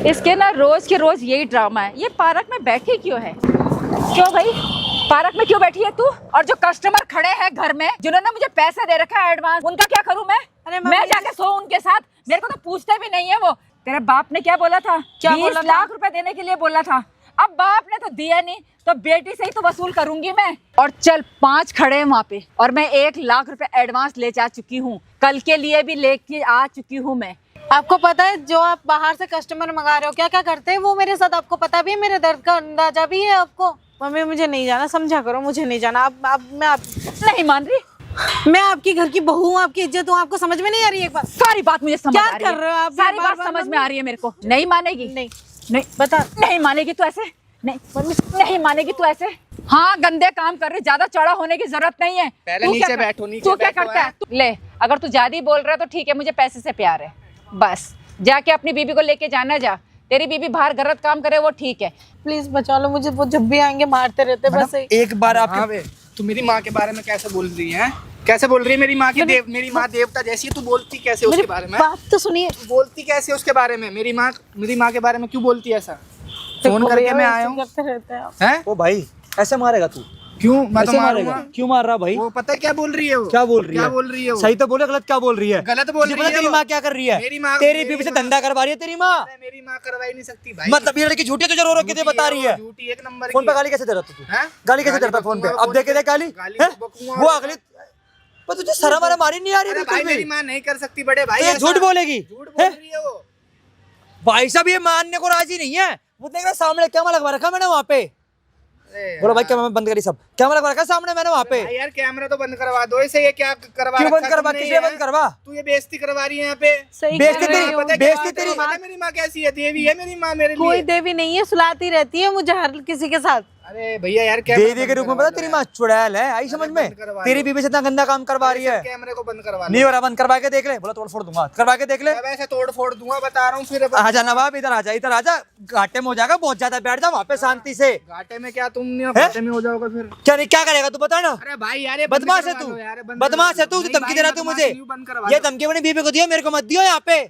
इसके ना रोज के रोज यही ड्रामा है। ये पार्क में बैठी क्यों है? क्यों भाई पार्क में क्यों बैठी है तू? और जो कस्टमर खड़े हैं घर में जिन्होंने मुझे पैसे दे रखा है एडवांस, उनका क्या करूं मैं? अरे मैं जाके सो उनके साथ? मेरे को तो पूछते भी नहीं है वो। तेरे बाप ने क्या बोला था? 20 लाख रुपए देने के लिए बोला था। अब बाप ने तो दिया नहीं तो बेटी से ही तो वसूल करूंगी मैं। और चल 5 खड़े हैं वहाँ पे और मैं 1 लाख रुपए एडवांस ले जा चुकी हूँ। कल के लिए भी लेके आ चुकी हूँ मैं। आपको पता है जो आप बाहर से कस्टमर मंगा रहे हो क्या क्या करते हैं वो मेरे साथ? आपको पता भी है, मेरे दर्द का अंदाजा भी है आपको। मम्मी मुझे नहीं जाना, समझा करो, मुझे नहीं जाना। आप नहीं मान रही? मैं आपकी घर की बहू हूँ, आपकी इज्जत हूँ, आपको समझ में नहीं आ रही? एक बात सारी बात मुझे समझ क्या आ रही है। कर रहे हो आप? सारी बात समझ में आ रही है मेरे को। नहीं मानेगी? नहीं नहीं बता। नहीं मानेगी तो ऐसे नहीं मानेगी तो ऐसे। हाँ गंदे काम कर रही, ज्यादा चौड़ा होने की जरूरत नहीं है। पहले नीचे बैठो, नीचे तू क्या करता है? ले अगर तू ज्यादा बोल रहा है तो ठीक है, मुझे पैसे से प्यार है बस। जाके अपनी बीबी को लेके जाना जा। तेरी बीबी बाहर गलत काम करे वो ठीक है। प्लीज बचा लो मुझे, वो जब भी आएंगे मारते रहते बस। एक बार आप तू मेरी माँ के बारे में कैसे बोल रही है? कैसे बोल रही है? मेरी माँ की मेरी माँ देवता जैसी है, तू बोलती कैसे उसके बारे में? बात तो सुनिए। बोलती कैसे उसके बारे में? मेरी माँ के बारे में क्यों बोलती है ऐसा? फोन करके मैं आया हूँ। करते रहते हैं आप। ओ भाई ऐसे मारेगा तू? क्यों? मैं तो ऐसे मारूंगा। मारेगा? क्यों मार रहा भाई? वो पता है क्या बोल रही है? वो क्या बोल रही है? क्या बोल रही है वो? सही तो बोले, गलत क्या बोल रही है? गलत बोल रही है। तेरी वो। माँ क्या कर रही है? मेरी माँ तेरी बीवी से धंधा करवा रही है तेरी माँ। मेरी माँ करवा ही नहीं सकती भाई। मतलब ये लड़की झूठी है, तुझे रो रो के बता रही है। झूठी एक नंबर। फोन पे गाली कैसे दे रहा तू? गाली कैसे देता फोन पे? अब देखे दे गाली वो अगली। पर तुझे शर्म वरम मारी नहीं आ रही? भाई मेरी माँ नहीं कर सकती बड़े भाई। ये झूठ बोलेगी? झूठ बोल रही है वो। भाई साहब ये मानने को राजी नहीं है। वो देख रहा सामने कैमरा लगवा रखा मैंने वहाँ पे। बोलो भाई कैमरा बंद करी, सब कैमरा लगवा रखा सामने मैंने वहाँ पे। यार कैमरा तो बंद करवा दो। इसे ये क्या करवा? क्यों बंद करवा? किसे बंद करवा? तू ये बेइज्जती करवा रही है यहाँ पे। बेइज्जती तेरी। मेरी माँ कैसी है? देवी है मेरी माँ मेरे लिए। कोई देवी नहीं है, सुलाती रहती है मुझे हर किसी के साथ। अरे भैया यार देवी के रूप में पता तेरी माँ चुड़ैल है, आई समझ में? तेरी बीबी से इतना गंदा काम करवा रही है। कैमरे को बंद करवा नहीं हो रहा, बंद करवा के देख ले। बोला तोड़ फोड़ दूंगा, करवा के देख ले। वैसे तोड़ फोड़ दूंगा बता रहा हूँ। फिर आजा नवाब, इधर आजा, इधर आजा। घाटे में हो जाएगा बहुत ज्यादा, बैठ जा वहाँ पे शांति से। घाटे में क्या? तुम घाटे में हो जाओगा फिर? क्या नहीं क्या करेगा तू बता ना? अरे भाई यार बदमाश है तू, बदमाश है तू। धमकी दे रहा तू मुझे? ये धमकी अपनी बीबी को दियो, मेरे को मत दियो यहाँ पे।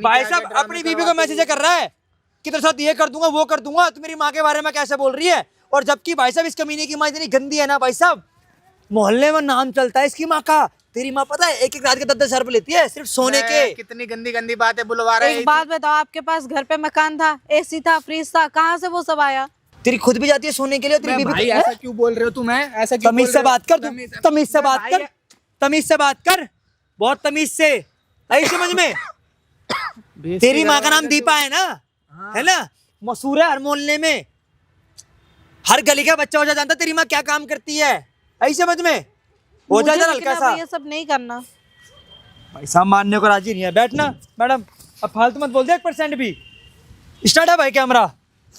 भाई साहब अपनी बीबी को मैसेज कर रहा है कि तेरे साथ ये कर दूंगा वो कर दूंगा। तू मेरी माँ के बारे में कैसे बोल रही है? और जबकि भाई साहब इस कमीने की माँ इतनी गंदी है ना भाई साहब, मोहल्ले में नाम चलता है इसकी माँ का। तेरी माँ पता है एक रात के 10-10 हजार रुपए लेती है सिर्फ सोने के। कितनी गंदी गंदी बातें बुलवा रहे हैं। एक बात बताओ, आपके पास घर पे मकान था, एसी था, फ्रिज था, कहाँ से वो सब आया? तेरी खुद भी जाती है सोने के लिए, तेरी बीबी भाई ऐसा क्यों बोल रहे हो तुम? ऐसा क्यों? तमीज से बात कर, तमीज से बात कर, तमीज से बात कर, बहुत तमीज से। आई समझ में? तेरी माँ का नाम दीपा है ना? है ना? मशहूर है हर मोहल्ले में, हर गली का बच्चा हो जा जानता तेरी माँ क्या काम करती है। आई समझ में? हो जाए जरा हल्का सा। ये सब नहीं करना। भाई साहब मानने को राजी नहीं है। बैठना मैडम, अब फालतू मत बोल दे 1% भी। स्टार्ट है भाई कैमरा।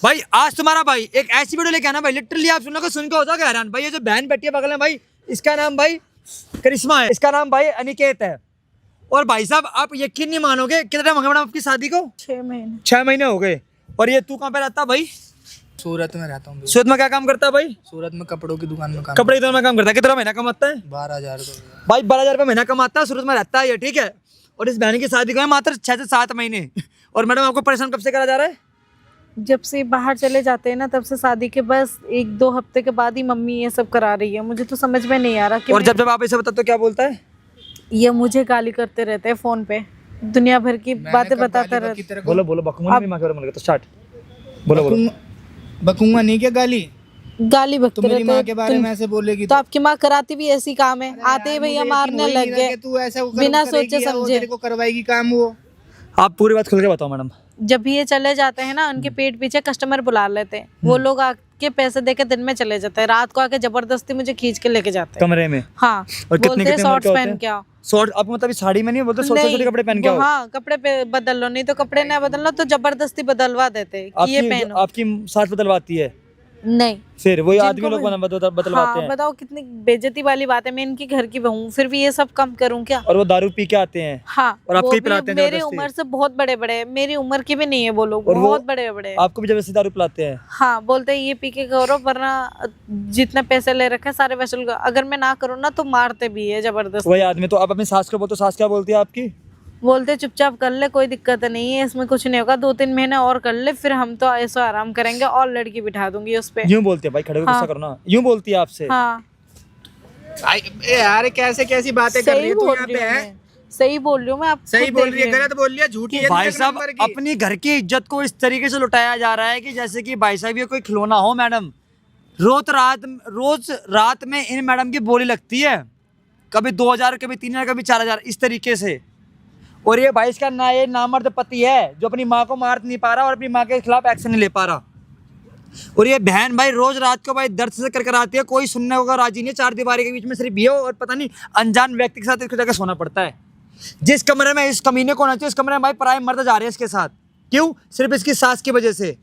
भाई आज तुम्हारा भाई एक ऐसी वीडियो लेके आना भाई, लिटरली आप सुन के हो जाओगे हैरान। भाई ये जो बहन बैठी है बगल में भाई, इसका नाम भाई करिश्मा है, इसका नाम भाई अनिकेत है। और भाई साहब आप यकीन नहीं मानोगे, कितना टाइम हो गया मैडम आपकी शादी को? 6 महीने। 6 महीने हो गए। और ये तू कहाँ पे रहता भाई? सूरत में रहता हूँ। सूरत में क्या काम करता है भाई? सूरत में कपड़ों की दुकान में काम। कपड़े की दुकान में काम करता है। कितना महीना कमाता है? 12,000 भाई 12,000 रुपये महीना कमाता है, सूरत में रहता है ये, ठीक है। और इस बहन की शादी को है मात्र 6 से 7 महीने। और मैडम आपको परेशान कब से करा जा रहा है? जब से बाहर चले जाते हैं ना तब से, शादी के बस 1-2 हफ्ते के बाद ही मम्मी ये सब करा रही है। मुझे तो समझ में नहीं आ रहा कि और जब आप इसे बताते तो क्या बोलता है? ये मुझे गाली करते रहते हैं फोन पे, दुनिया भर की बातें बताते रहते। बोलो बोलो, बकूंगा नहीं माँ के बारे में तो स्टार्ट। बोलो बोलो। बकूंगा नहीं क्या? गाली गाली बकते मेरी माँ रहते के बारे में ऐसे बोलेगी तो आपकी माँ कराती भी ऐसी काम है, आते ही भैया मारने लग गए तू ऐसा बिना सोचे समझे। तेरे को करवाएगी काम वो। आप पूरी बात खुल के बताओ मैडम। जब भी ये चले जाते हैं ना, उनके पेट पीछे कस्टमर बुला लेते हैं, वो लोग आके पैसे देके दिन में चले जाते हैं, रात को आके जबरदस्ती मुझे खींच के लेके जाते हैं कमरे में। हाँ, और कितने बोलते हैं कितने शॉर्ट्स उम्र के पहन होते के आओ। शॉर्ट आप मतलब साड़ी में नहीं बोलते, छोटे कपड़े पहन के आओ। हाँ, कपड़े पे बदल लो, नहीं तो कपड़े ना बदल लो तो जबरदस्ती बदलवा देते हैं कि ये पहनो। आपकी सास बदलवाती है? नहीं, फिर वही आदमी लोग बदलवाते हाँ, हैं। बताओ कितनी बेइज्जती वाली बात है। मैं इनकी घर की बहू फिर भी ये सब कम करूँ क्या? और वो दारू पी के आते हैं। हाँ, और आपको वो ही भी पिलाते हैं मेरी जबरदस्ती। उम्र से बहुत बड़े बड़े, मेरी उम्र के भी नहीं है वो लोग, और वो बहुत बड़े बड़े। आपको भी जबरदस्ती दारू पिलाते हैं? हाँ, बोलते हैं ये पी के करो वरना जितने पैसे ले रखे हैं सारे वसूल करो। अगर मैं ना करूँ ना तो मारते भी है जबरदस्ती। वही आदमी। तो आप अपनी सास को बोलते, सास क्या बोलती है आपकी? बोलते चुपचाप कर ले, कोई दिक्कत नहीं है, इसमें कुछ नहीं होगा, 2-3 महीने और कर ले, फिर हम तो ऐसा आराम करेंगे और लड़की बिठा दूंगी उस पे। यूं बोलते हैं भाई, खड़े होकर गुस्सा करो ना, यूं बोलती है आपसे। हाँ यार कैसे कैसी बातें कर रही है तू यहाँ पे है? सही बोल रही हूँ मैं, आप सही बोल रही है, गलत बोल रही है, झूठी है भाई एक साहब नंबर की। अपनी घर की इज्जत को इस तरीके से लुटाया जा रहा है कि जैसे कि भाई साहब ये कोई खिलौना हो। मैडम रोज रात में इन मैडम की बोली लगती है, कभी 2000, कभी 3000, कभी 4000, इस तरीके से। और ये भाई इसका ना ये नामर्द पति है जो अपनी माँ को मार नहीं पा रहा और अपनी माँ के खिलाफ एक्शन नहीं ले पा रहा। और ये बहन भाई रोज रात को भाई दर्द से कर आती है, कोई सुनने होगा राजी नहीं, 4 दीवारी के बीच में सिर्फ ये और पता नहीं अनजान व्यक्ति के साथ इसको जाकर सोना पड़ता है। जिस कमरे में इस कमीने को होना चाहिए, इस कमरे में भाई पराए मर्द जा रहे हैं इसके साथ। क्यों? सिर्फ इसकी सास की वजह से।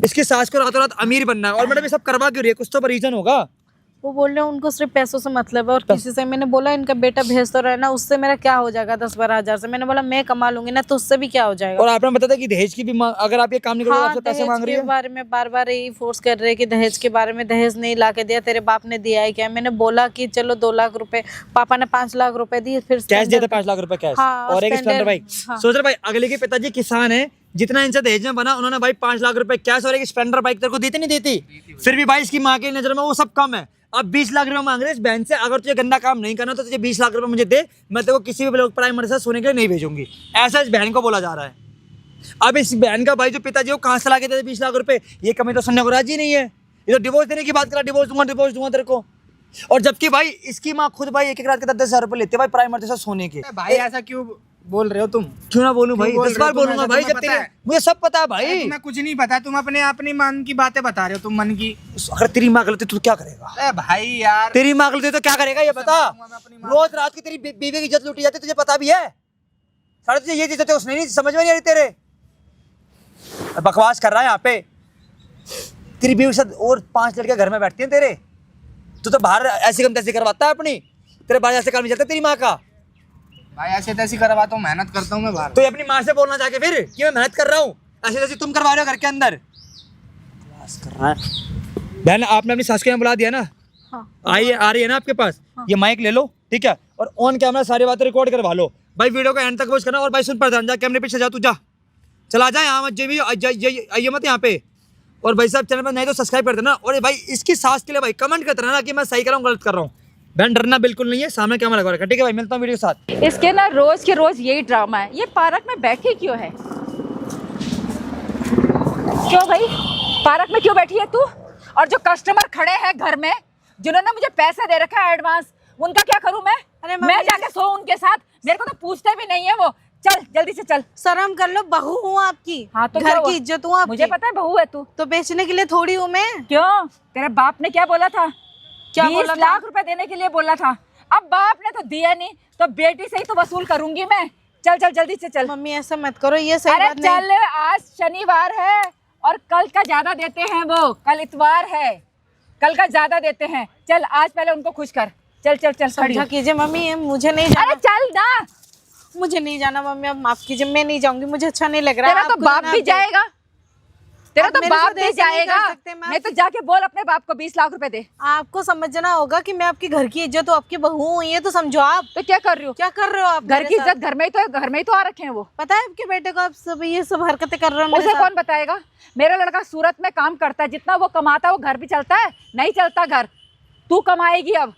इसकी सास को रातों रात अमीर बनना है। और मैडम ये सब करवा क्यों रही है? कुछ तो रीजन होगा। वो बोल रहे हैं उनको सिर्फ पैसों से मतलब है, और किसी से मैंने बोला इनका बेटा भेज तो रहे ना, उससे मेरा क्या हो जाएगा 10-12 हजार से। मैंने बोला मैं कमा लूंगी ना, तो उससे भी क्या हो जाएगा। और आपने बताया कि दहेज की भी अगर आप ये काम नहीं करोगे, हाँ, आपसे पैसे मांग रही दहेज है। के बारे में बार बार यही फोर्स कर रहे हैं कि दहेज के बारे में, दहेज नहीं ला के दिया, तेरे बाप ने दिया है क्या? मैंने बोला कि चलो 2 लाख रुपए, पापा ने 5 लाख रुपए दिए, फिर कैश दिया था 5 लाख रुपए कैश। हाँ, और एक स्प्लेंडर, स्प्लेंडर बाइक। हाँ। सोच रहे भाई अगले के पिताजी किसान है, जितना इनसे दहेज में बना उन्होंने भाई 5 लाख रुपए कैश और एक स्प्लेंडर बाइक तेरे को देती नहीं देती। फिर भी भाई इसकी माँ की नजर में वो सब कम है। अब 20 लाख रुपए मांग रहे हैं इस बहन से। अगर तुझे गंदा काम नहीं करना तो तुझे 20 लाख रुपए मुझे दे, मैं तेरे को किसी भी लोग प्राइमरी से सोने के लिए नहीं भेजूंगी। ऐसा इस बहन को बोला जा रहा है। अब इस बहन का भाई जो पिताजी वो कहाँ से ला के देते 20 लाख रुपए? ये कमी तो सुनने को राजी नहीं है। ये तो डिवोर्स देने की बात कर रहा, डिवोर्स दूंगा तेरे को। और जबकि भाई इसकी माँ खुद भाई एक रात के 10-10 हजार रुपए लेते भाई प्राइमरी से सोने के। भाई ऐसा क्यों बोल रहे हो तुम? क्यों ना बोलूं भाई, 10 बार बोलूंगा भाई। जब तेरे मुझे सब पता है भाई। तुम्हें कुछ नहीं पता, तुम अपनी मन की बातें बता रहे हो, तुम मन की। अगर तेरी माँ गलती तो क्या करेगा? अरे भाई यार, तेरी माँ गलती तो क्या करेगा ये बता। रोज रात की तेरी बीवी की इज्जत लूटी जाती है, तुझे पता भी है। साढ़े तुझे ये इज्जत उसने नहीं, समझ में नहीं आ रही तेरे। बकवास कर रहा है यहाँ पे। तेरी बीवी के साथ और 5 लड़के घर में बैठती हैं तेरे। तू तो बाहर ऐसी कम तैसी करवाता है अपनी। तेरे बाहर ऐसे काम नहीं चलता तेरी माँ का। भाई ऐसे तैसी करवाता हूँ, मेहनत करता हूँ मैं बाहर। तो ये अपनी माँ से बोलना चाह के फिर कि मैं मेहनत कर रहा हूँ, ऐसे तैसी तुम करवा रहे हो घर के अंदर। बकवास कर रहा है। बहन आपने अपनी सास को यहाँ बुला दिया ना? हाँ। आ रही है ना आपके पास? ये माइक ले लो, ठीक है, और ऑन कैमरा सारी बातें रिकॉर्ड करवा लो भाई। वीडियो का एंड तक वॉच करना। और भाई सुन प्रधान, जा कैमरे पीछे जा, तू जा, चला जा यहाँ मत आइए मत यहाँ पे। और भाई साहब चैनल पर नहीं तो सब्सक्राइब कर देना। और भाई इसकी सास के लिए भाई कमेंट करते रहना कि मैं सही कर रहा हूँ गलत कर रहा हूँ। बहन डरना बिल्कुल नहीं है, सामने कैमरा लगा रखा, ठीक है भाई। मिलता हूँ वीडियो के साथ। इसके ना रोज के रोज यही ड्रामा है। ये पार्क में बैठी क्यों है? क्यों भाई पार्क में क्यों बैठी है तू? और जो कस्टमर खड़े हैं घर में, जिन्होंने मुझे पैसा दे रखा है एडवांस, उनका क्या करूं मैं? अरे मैं जाके सो उनके साथ? मेरे को तो पूछते भी नहीं है वो। चल जल्दी से चल। शर्म कर लो, बहू हूँ आपकी। हाँ तो घर क्या की हुआ? इज्जत हूँ आपकी। मुझे पता है बहू है तू। तो बेचने के लिए थोड़ी हूँ मैं। क्यों? तेरे बाप ने क्या बोला था? क्या 20 बोला था? लाख रुपए देने के लिए बोला था। अब बाप ने तो दिया नहीं, तो बेटी से ही तो वसूल करूंगी मैं। चल चल जल्दी से चल। मम्मी ऐसा मत करो, ये सही अरे बात नहीं। चल, आज शनिवार है और कल का ज्यादा देते हैं वो। कल इतवार है, कल का ज्यादा देते हैं। चल आज पहले उनको खुश कर। चल चल चल खड़ी समझा हो। कीजिए मम्मी, ये मुझे नहीं जाना। अरे चल ना। मुझे नहीं जाना मम्मी, अब माफ कीजिए, मैं नहीं जाऊंगी, मुझे अच्छा नहीं लग रहा। तेरा तो आपको बाप जाना भी है। जाएगा। तेरा आप तो मेरे बाप साथ भी ऐसे नहीं कर जाएगा। सकते, मैं नहीं तो जाके बोल अपने बाप को 20 लाख रुपए दे। आपको समझना होगा कि मैं आपके घर की इज्जत हूँ, आपकी बहू हूँ, ये तो समझो आप। तो क्या कर रही हो? क्या कर रहे हो आप? घर मेरे की साथ? इज्जत घर में ही तो आ रखे हैं वो। पता है आपके बेटे को आप सब ये सब हरकतें कर रहे हो मेरे उसे साथ? कौन बताएगा? मेरा लड़का सूरत में काम करता है, जितना वो कमाता है वो घर भी चलता है? नहीं चलता घर। तू कमाएगी अब।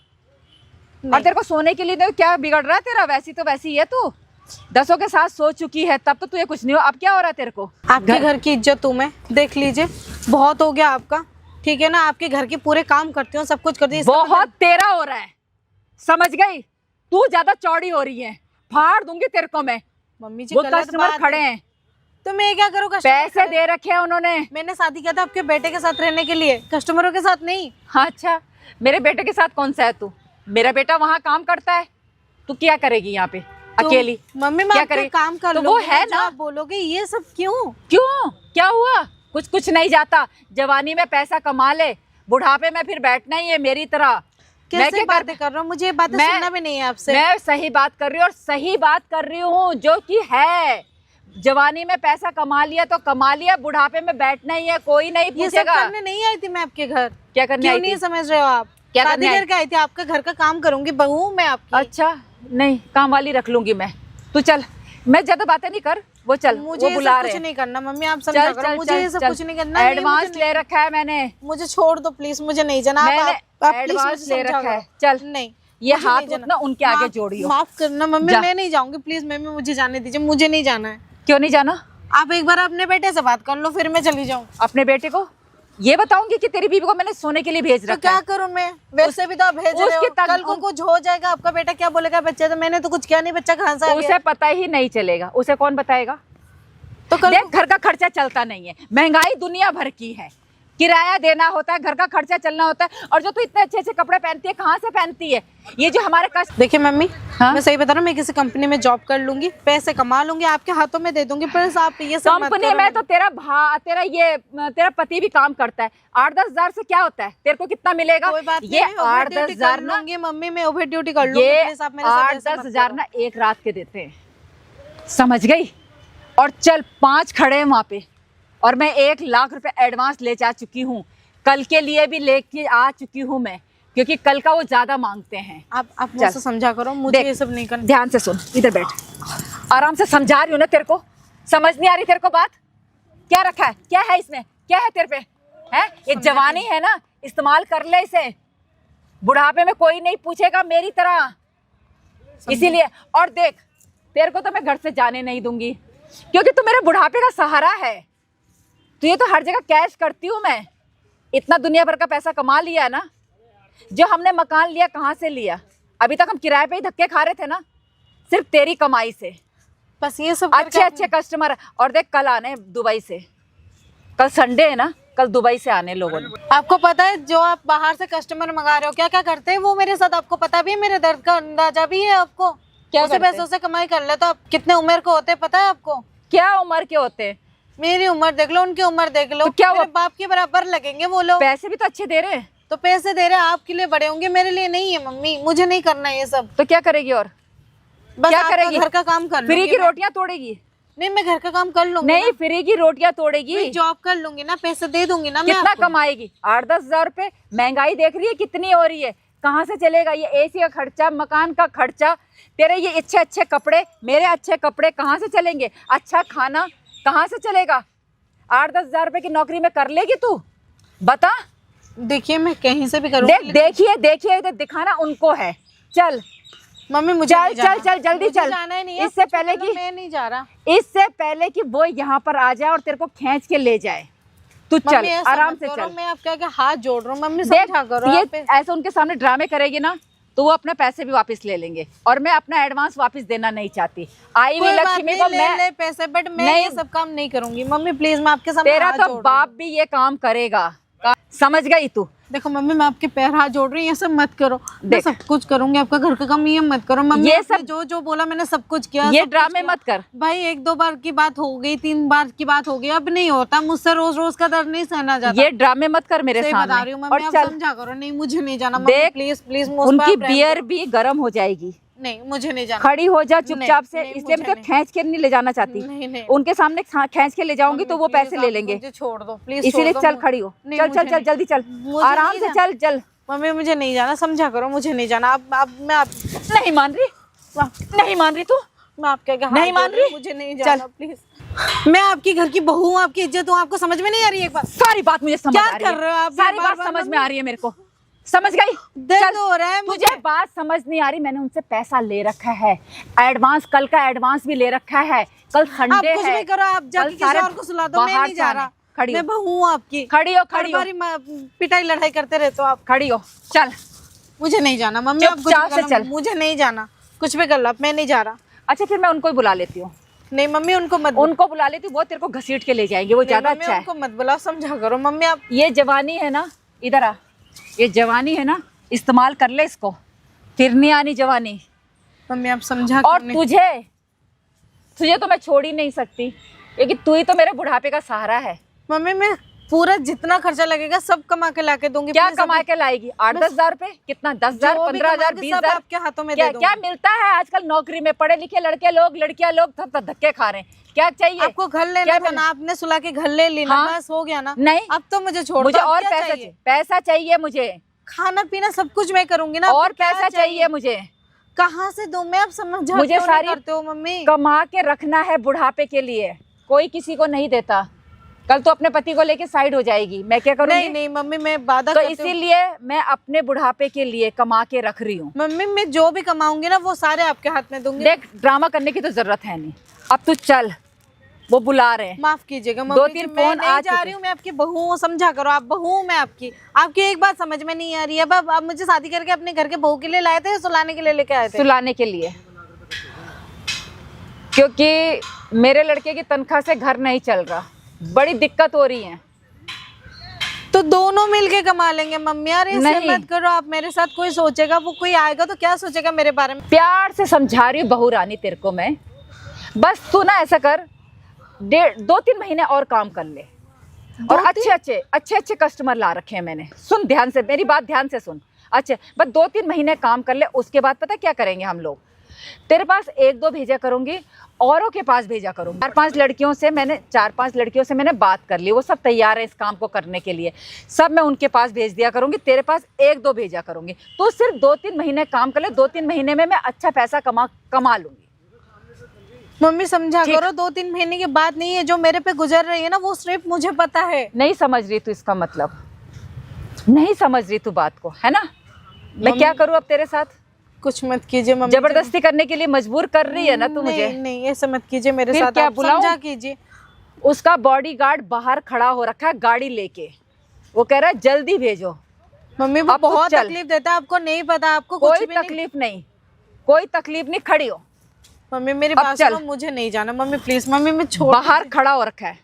और तेरे को सोने के लिए तो क्या बिगड़ रहा है तेरा? वैसी तो वैसी है तू। 10 के साथ सो चुकी है, तब तो तू ये कुछ नहीं हो। अब क्या हो रहा है तेरे को? आपके घर की इज्जत हूँ मैं, देख लीजिए, बहुत हो गया आपका, ठीक है ना? आपके घर के पूरे काम करती हूँ, सब कुछ करती हूँ। बहुत तेरा हो रहा है, समझ गई? तू ज्यादा चौड़ी हो रही है, फाड़ दूंगी तेरे को मैं। मम्मी जी वो गलत कस्टमर बात खड़े है। हैं, तो मैं क्या करूँ? पैसे दे रखे हैं उन्होंने। मैंने शादी किया था आपके बेटे के साथ रहने के लिए, कस्टमरों के साथ नहीं। हाँ अच्छा, मेरे बेटे के साथ कौन सा है तू? मेरा बेटा वहाँ काम करता है, तू क्या करेगी यहाँ पे अकेली? मम्मी मैं क्या आपका करेगी? काम कर तो लूंगी, वो है जो ना। आप बोलोगे ये सब क्यों? क्यों? क्या हुआ? कुछ नहीं जाता। जवानी में पैसा कमा ले, बुढ़ापे में फिर बैठना ही है मेरी तरह। मैं कैसे क्या बातें कर रहा हूँ? मुझे ये बातें मैं- सुनना भी नहीं है आपसे। मैं सही बात कर रही हूँ और सही बात कर रही हूँ जो कि है। जवानी में पैसा कमा लिया तो कमा लिया, बुढ़ापे में बैठना ही है, कोई नहीं ये सब पूछेगा। करने नहीं आई थी मैं आपके घर। क्या करने क्यों आई नहीं थी? समझ रहे हो आप? क्या शादी करने आई? करके आई थी, आपका घर का काम करूंगी, बहू हूँ मैं आपकी। अच्छा, नहीं काम वाली रख लूंगी मैं। तू चल, मैं ज्यादा बातें नहीं कर, वो चल, मुझे वो ये बुला सब रहे कुछ हैं। नहीं करना मम्मी, आप समझा चल करो, चल मुझे ये सब चल कुछ नहीं करना। नहीं, एडवांस मुझे ले रखा है मैंने, मुझे छोड़ दो प्लीज, मुझे नहीं जाना। आप मैंने please एडवांस मुझे ले समझा रखा है। करो। चल नहीं, ये मुझे हाथ नहीं जाना। ना उनके आगे माफ- जोड़ियो। माफ करना मम्मी, जा। मैं नहीं जाऊंगी प्लीज मम्मी, मुझे जाने दीजिए, मुझे नहीं जाना है। क्यों नहीं जाना? आप एक बार अपने बेटे से बात कर लो, फिर मैं चली जाऊँ। अपने बेटे को ये बताऊंगी कि तेरी बीवी को मैंने सोने के लिए भेज तो रखा क्या है। करूं मैं? वैसे भी तो आप भेज रहे उसके हो, तक- कल को कुछ हो जाएगा, आपका बेटा क्या बोलेगा? बच्चे तो मैंने तो कुछ किया नहीं, बच्चा कहाँ से आ गया? उसे पता ही नहीं चलेगा, उसे कौन बताएगा? तो कल देख, घर का खर्चा चलता नहीं है, महंगाई दुनिया भर की है, किराया देना होता है, घर का खर्चा चलना होता है। और जो तू इतने अच्छे अच्छे कपड़े पहनती है, कहाँ से पहनती है? ये जो हमारे कष्ट। देखिए मम्मी, हाँ? मैं सही बता रहा हूँ, मैं किसी कंपनी में जॉब कर लूंगी, पैसे कमा लूंगी, आपके हाथों में दे दूंगी, प्लीज आप ये सब मत कंपनी करो में तो तेरा पति भी काम करता है। 8-10 हजार से क्या होता है? तेरे को कितना मिलेगा? कोई बात ये नहीं, मैं ओवर 8-10 ड्यूटी कर हजार ना, लूंगी मम्मी, मैं ओवर ड्यूटी कर लूंगी, ये प्लीज आप मेरे साथ ऐसे 8-10 मत हजार करो। ना एक रात के देते हैं, समझ गई? और चल 5 खड़े हैं वहां पे, और मैं 1 लाख रुपए एडवांस ले जा चुकी हूँ, कल के लिए भी लेके आ चुकी हूँ मैं, क्योंकि कल का वो ज्यादा मांगते हैं। आप मुझसे समझा करो, मुझे देख, ये सब नहीं करना। ध्यान से सुन, इधर बैठ, आराम से समझा रही हूँ ना तेरे को, समझ नहीं आ रही तेरे को बात? क्या रखा है, क्या है इसमें, क्या है तेरे पे? है ये जवानी है ना, इस्तेमाल कर ले इसे, बुढ़ापे में कोई नहीं पूछेगा मेरी तरह, इसीलिए। और देख, तेरे को तो मैं घर से जाने नहीं दूंगी, क्योंकि तू मेरे बुढ़ापे का सहारा है। तो ये तो हर जगह कैश करती हूँ मैं, इतना दुनिया भर का पैसा कमा लिया है ना। जो हमने मकान लिया, कहाँ से लिया? अभी तक हम किराए पे ही धक्के खा रहे थे ना, सिर्फ तेरी कमाई से। बस ये सब अच्छे अच्छे कस्टमर। और देख, कल आने दुबई से, कल संडे है ना, कल दुबई से आने लोगों ने। आपको पता है जो आप बाहर से कस्टमर मंगा रहे हो क्या क्या करते हैं वो मेरे साथ? आपको पता भी है, मेरे दर्द का अंदाजा भी है आपको? क्या उसे करते हैं? पैसों से कमाई कर ले तो आप कितने उम्र को होते हैं पता है आपको? क्या उम्र के होते हैं? मेरी उम्र देख लो, उनकी उम्र देख लो, तो क्या मेरे वो- बाप के बराबर लगेंगे वो लोग। पैसे भी तो अच्छे दे रहे हैं, तो पैसे दे रहे हैं, आपके लिए बड़े होंगे, मेरे लिए नहीं है मम्मी, मुझे नहीं करना ये सब। तो क्या करेगी? और बस क्या आपका करेगी? घर का काम कर फ्री लूंगी की मैं। रोटियां तोड़ेगी? नहीं, मैं घर का काम कर लूंगी नहीं, फ्री की रोटियां तोड़ेगी। जॉब कर लूंगी ना, पैसे दे दूंगी ना मैं कितना आपको। कमाएगी? 8-10 हजार रुपए। महंगाई देख रही है कितनी हो रही है, कहाँ से चलेगा ये एसी का खर्चा, मकान का खर्चा, तेरे ये अच्छे अच्छे कपड़े, मेरे अच्छे कपड़े कहाँ से चलेंगे? अच्छा खाना कहाँ से चलेगा? 8-10 हजार रुपए की नौकरी में कर लेगी तू? बता। देखिए मैं कहीं से भी देख, करूंगी, देखिए देखिए, इधर दिखाना उनको है। चल मम्मी मुझे चल नहीं जाना। चल चल, जल्दी मुझे चल। जाना ही नहीं है, इससे कुछ पहले बोलो, कि मैं नहीं जा रहा। इससे पहले कि वो यहाँ पर आ जाए और तेरे को खींच के ले जाए, तू चल, मम्मी ऐसा आराम मत से करो, चल। मैं आपके आगे हाथ जोड़ रहा हूँ मम्मी, देख, समझा करो ये आप। ऐसे उनके सामने ड्रामे करेगी ना, तो वो अपने पैसे भी वापस ले लेंगे, और मैं अपना एडवांस वापस देना नहीं चाहती। आई हुई कोई बात लक्ष्मी नहीं, को ले मैं, ले पैसे, बट मैं नहीं। ये सब काम नहीं करूंगी मम्मी, प्लीज मैं आपके सामने तेरा हाथ तो जोड़ रही बाप भी ये काम करेगा, समझ गई तू? हूँ। देखो मम्मी, मैं आपके पैर हाथ जोड़ रही हूँ, ये सब मत करो। मैं देख। सब कुछ करूंगी, आपका घर का काम ये मत करो मम्मी। ये आपने सब- जो जो बोला मैंने सब कुछ किया। ये सब कुछ ड्रामे किया। मत कर। भाई 1-2 बार की बात हो गई, 3 बार की बात हो गई, अब नहीं होता मुझसे, रोज रोज का दर्द नहीं सहना जाता। ये ड्रामे मत कर मेरे सही बता रही सामने। हूँ और मम्मी, आप चल, समझा करो। नहीं, मुझे नहीं जाना मम्मी, देख, प्लीज प्लीज उनकी बियर भी गर्म हो जाएगी। नहीं, मुझे नहीं जाना। खड़ी हो जा चुपचाप से, नहीं, इसलिए मुझे मैं तो खींच के नहीं ले जाना चाहती। नहीं, नहीं। उनके सामने खींच के ले जाऊंगी तो वो प्लीज पैसे ले आप लेंगे, मुझे छोड़ दो प्लीज, इसीलिए छोड़ दो। चल, खड़ी हो, नहीं, चल मुझे चल चल, नहीं। जल्दी चल, मुझे आराम नहीं से जाना। चल चल। मम्मी मुझे नहीं जाना, समझा करो, मुझे नहीं जाना। मैं नहीं मान रही, नहीं मान रही तू? मैं आपके आगे हाथ नहीं मान जोड़ रही हूँ, रही? मुझे नहीं चल। जाना प्लीज। मैं आपकी घर की बहू हूँ, आपकी इज्जत हूँ, आपको समझ में नहीं आ रही? एक बार सारी बात मुझे समझ क्या आ रही है, कर रहे हो आप? सारी बार बात बार समझ में मम्मी। आ रही है मेरे को, समझ गई? दर्द चल, हो रहा है मुझे। तुझे बात समझ नहीं आ रही, मैंने उनसे पैसा ले रखा है, एडवांस, कल का एडवांस भी ले रखा है, कल आप संडे कुछ है। भी करो, आप जाके कल किसी सारे और को सुला दो, मैं बाहर नहीं जा जाने। रहा। खड़ी हो, मैं बहू हूँ आपकी। खड़ी हो, हर खड़ी हो, बारी पिटाई लड़ाई करते रहते हो आप। खड़ी हो, चल। मुझे नहीं जाना मम्मी, आप कुछ चुपचाप भी से करो, चल। मुझे नहीं जाना, कुछ भी कर लो आप, मैं नहीं जा रहा। अच्छा, फिर मैं उनको ही बुला लेती हूँ। नहीं मम्मी, उनको मत उनको बुला लेती हूँ, वो तेरे को घसीट के ले जाएंगे, वो ज्यादा मम्मी, अच्छा है। उनको मत बुलाओ, समझा करो मम्मी आप। ये जवानी है ना, इधर आ, ये जवानी है ना, इस्तेमाल कर ले इसको, फिर नहीं आनी जवानी। मम्मी आप समझा और करो। तुझे तो मैं छोड़ ही नहीं सकती, क्योंकि तू ही तो मेरे बुढ़ापे का सहारा है। मम्मी मैं पूरा जितना खर्चा लगेगा सब कमा के लाके दूंगी। क्या प्लीज कमा के लाएगी? 8-10 हजार रुपए? कितना? 10,000, जो भी 15,000, कमाऊंगी, 20,000? सब आपके हाथों में क्या दे दूंगी। क्या मिलता है आजकल नौकरी में? पढ़े लिखे लड़के लोग, लड़कियां लोग सब धक्के खा रहे हैं। क्या चाहिए आपको घर लेना क्या था ना, आपने सुला के घर ले लेना, हाँ? बस हो गया ना। नहीं, अब तो मुझे छोड़ मुझे दो, अब और क्या पैसा चाहिए? चाहिए, पैसा चाहिए मुझे, खाना पीना सब कुछ मैं करूंगी ना। और आपको क्या पैसा चाहिए मुझे। कहाँ से दूं मैं? आप समझा मुझे क्यों नहीं सारी करते हो मम्मी? कमा के रखना है बुढ़ापे के लिए, कोई किसी को नहीं देता। कल तो अपने पति को लेके साइड हो जाएगी, मैं क्या करूंगी? नहीं नहीं मम्मी, मैं वादा तो करती हूँ। इसीलिए मैं अपने बुढ़ापे के लिए कमा के रख रही हूँ। मम्मी मैं जो भी कमाऊंगी ना वो सारे आपके हाथ में दूंगी। देख, ड्रामा करने की तो जरूरत है नहीं, अब तू चल, वो बुला रहे हैं। माफ कीजिएगा दो मम्मी तीन जी, मैं फोन नहीं आ जा चुके। रही हूँ, मैं आपकी बहू हूँ, समझा करो। आप बहू हूँ मैं आपकी। आपकी एक बात समझ में नहीं आ रही है। अब आप मुझे शादी करके अपने घर के बहू के लिए लाए थे या सुलाने के लिए लेके आए थे? सुलाने के लिए, क्योंकि मेरे लड़के की तनख्वाह से घर नहीं चल रहा, बड़ी दिक्कत हो रही है। तो दोनों मिलके कमा लेंगे मम्मी। यार ऐसे नहीं। मत करो आप मेरे साथ। कोई सोचेगा, वो कोई आएगा तो क्या सोचेगा मेरे बारे में? प्यार से समझा रही हूँ बहू रानी तेरे को मैं, बस तू ना ऐसा कर, 2-3 महीने और काम कर ले, और अच्छे कस्टमर ला रखे हैं मैंने। सुन ध्यान से, मेरी बात ध्यान से सुन। अच्छे, बस 2-3 महीने काम कर ले, उसके बाद पता क्या करेंगे हम लोग? तेरे पास 1-2 भेजा करूंगी, औरों के पास भेजा करूंगी। 4-5 लड़कियों से मैंने बात कर ली, वो सब तैयार है इस काम को करने के लिए, सब मैं उनके पास भेज दिया करूंगी। तेरे पास 1-2 भेजा करूंगी, तो सिर्फ 2-3 महीने काम कर ले, 2-3 महीने में मैं अच्छा पैसा कमा लूंगी। मम्मी समझा ठीक। करो, 2-3 महीने की बात नहीं है। जो मेरे पे गुजर रही है ना वो सिर्फ मुझे पता है। नहीं समझ रही तू, इसका मतलब नहीं समझ रही तू बात को, है ना? मैं क्या करूं अब तेरे साथ? कुछ मत कीजिए मम्मी। जबरदस्ती करने के लिए मजबूर कर रही है ना तू मुझे। नहीं ऐसा मत कीजिए मेरे फिर साथ। क्या आप बुलाऊं? समझा कीजिए। उसका बॉडीगार्ड बाहर खड़ा हो रखा है गाड़ी लेके, वो कह रहा है जल्दी भेजो। मम्मी वो अब तो बहुत चल। तकलीफ देता है, आपको नहीं पता। आपको कोई कुछ भी नहीं। तकलीफ नहीं, कोई तकलीफ नहीं, खड़ी हो। मम्मी मेरी अब बात चल। सुनो, मुझे नहीं जाना मम्मी प्लीज। मम्मी मैं छोड़ बाहर खड़ा हो रखा है,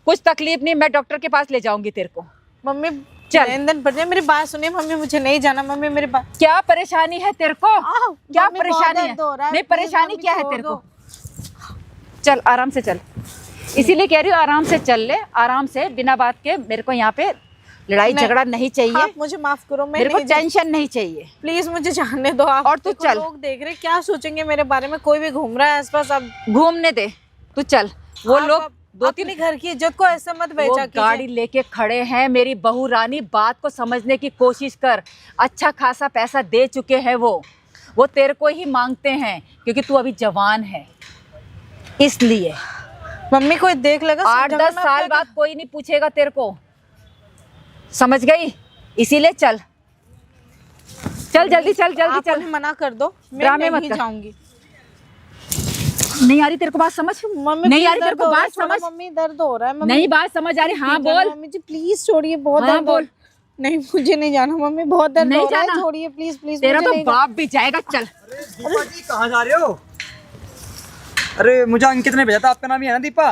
कुछ तकलीफ नहीं, मैं डॉक्टर के पास ले जाऊंगी तेरे को। मम्मी चल। ईंधन पड़ जाए। मेरी बात सुनिए मम्मी, मुझे नहीं जाना मम्मी। मेरी बात क्या परेशानी है तेरे को? क्या मम्मी, बहुत परेशानी है? दर्द हो रहा है, नहीं, प्लीज परेशानी मम्मी, क्या है छोड़ तेरे दो। को? चल आराम से चल, इसीलिए कह रही हूँ आराम से चल ले, आराम से, बिना बात के। मेरे को यहाँ पे लड़ाई झगड़ा नहीं चाहिए, आप मुझे माफ करो। मैं मेरे को नहीं जा- टेंशन नहीं चाहिए। प्लीज मुझे जाने दो आप। और तू देखो, चल। लोग देख रहे क्या सोचेंगे मेरे बारे में? कोई भी घूम रहा है आसपास। अब घूमने दे, तू चल। वो लोग 2-3 अपनी घर की इज्जत को ऐसे मत वो बेचा गाड़ी कीजिए। लेके खड़े हैं। मेरी बहू रानी, बात को समझने की कोशिश कर। अच्छा खासा पैसा दे चुके हैं वो तेरे को ही मांगते हैं, क्योंकि तू अभी जवान है, इसलिए। मम्मी कोई देख लेगा। 8-10 साल बाद कोई नहीं पूछेगा तेरे को, समझ गई? इसीलिए चल जल्दी चल, जल्दी चल। मना कर दो, मैं ड्रामे मत नहीं कर। जाऊंगी। नहीं आ रही तेरे को बात समझ? मम्मी नहीं आ please, रही तेरे दर्द को हो रहा बात है, छोड़ो समझ? मम्मी दर्द हो रहा है मम्मी। नहीं बात समझ आ रही? हाँ ठीक है ना, बोल। मम्मी जी प्लीज छोड़िए, बहुत हाँ, दर्द हो- बोल। नहीं मुझे नहीं जाना मम्मी, बहुत दर्द नहीं हो रहा है। जाना? छोड़िए प्लीज प्लीज। तेरा मुझे तो नहीं बाप भी जाएगा। चल। दीपा जी कहाँ जा रहे हो? अरे मुझे अंकित ने भेजा था, आपका नाम ही है ना दीपा?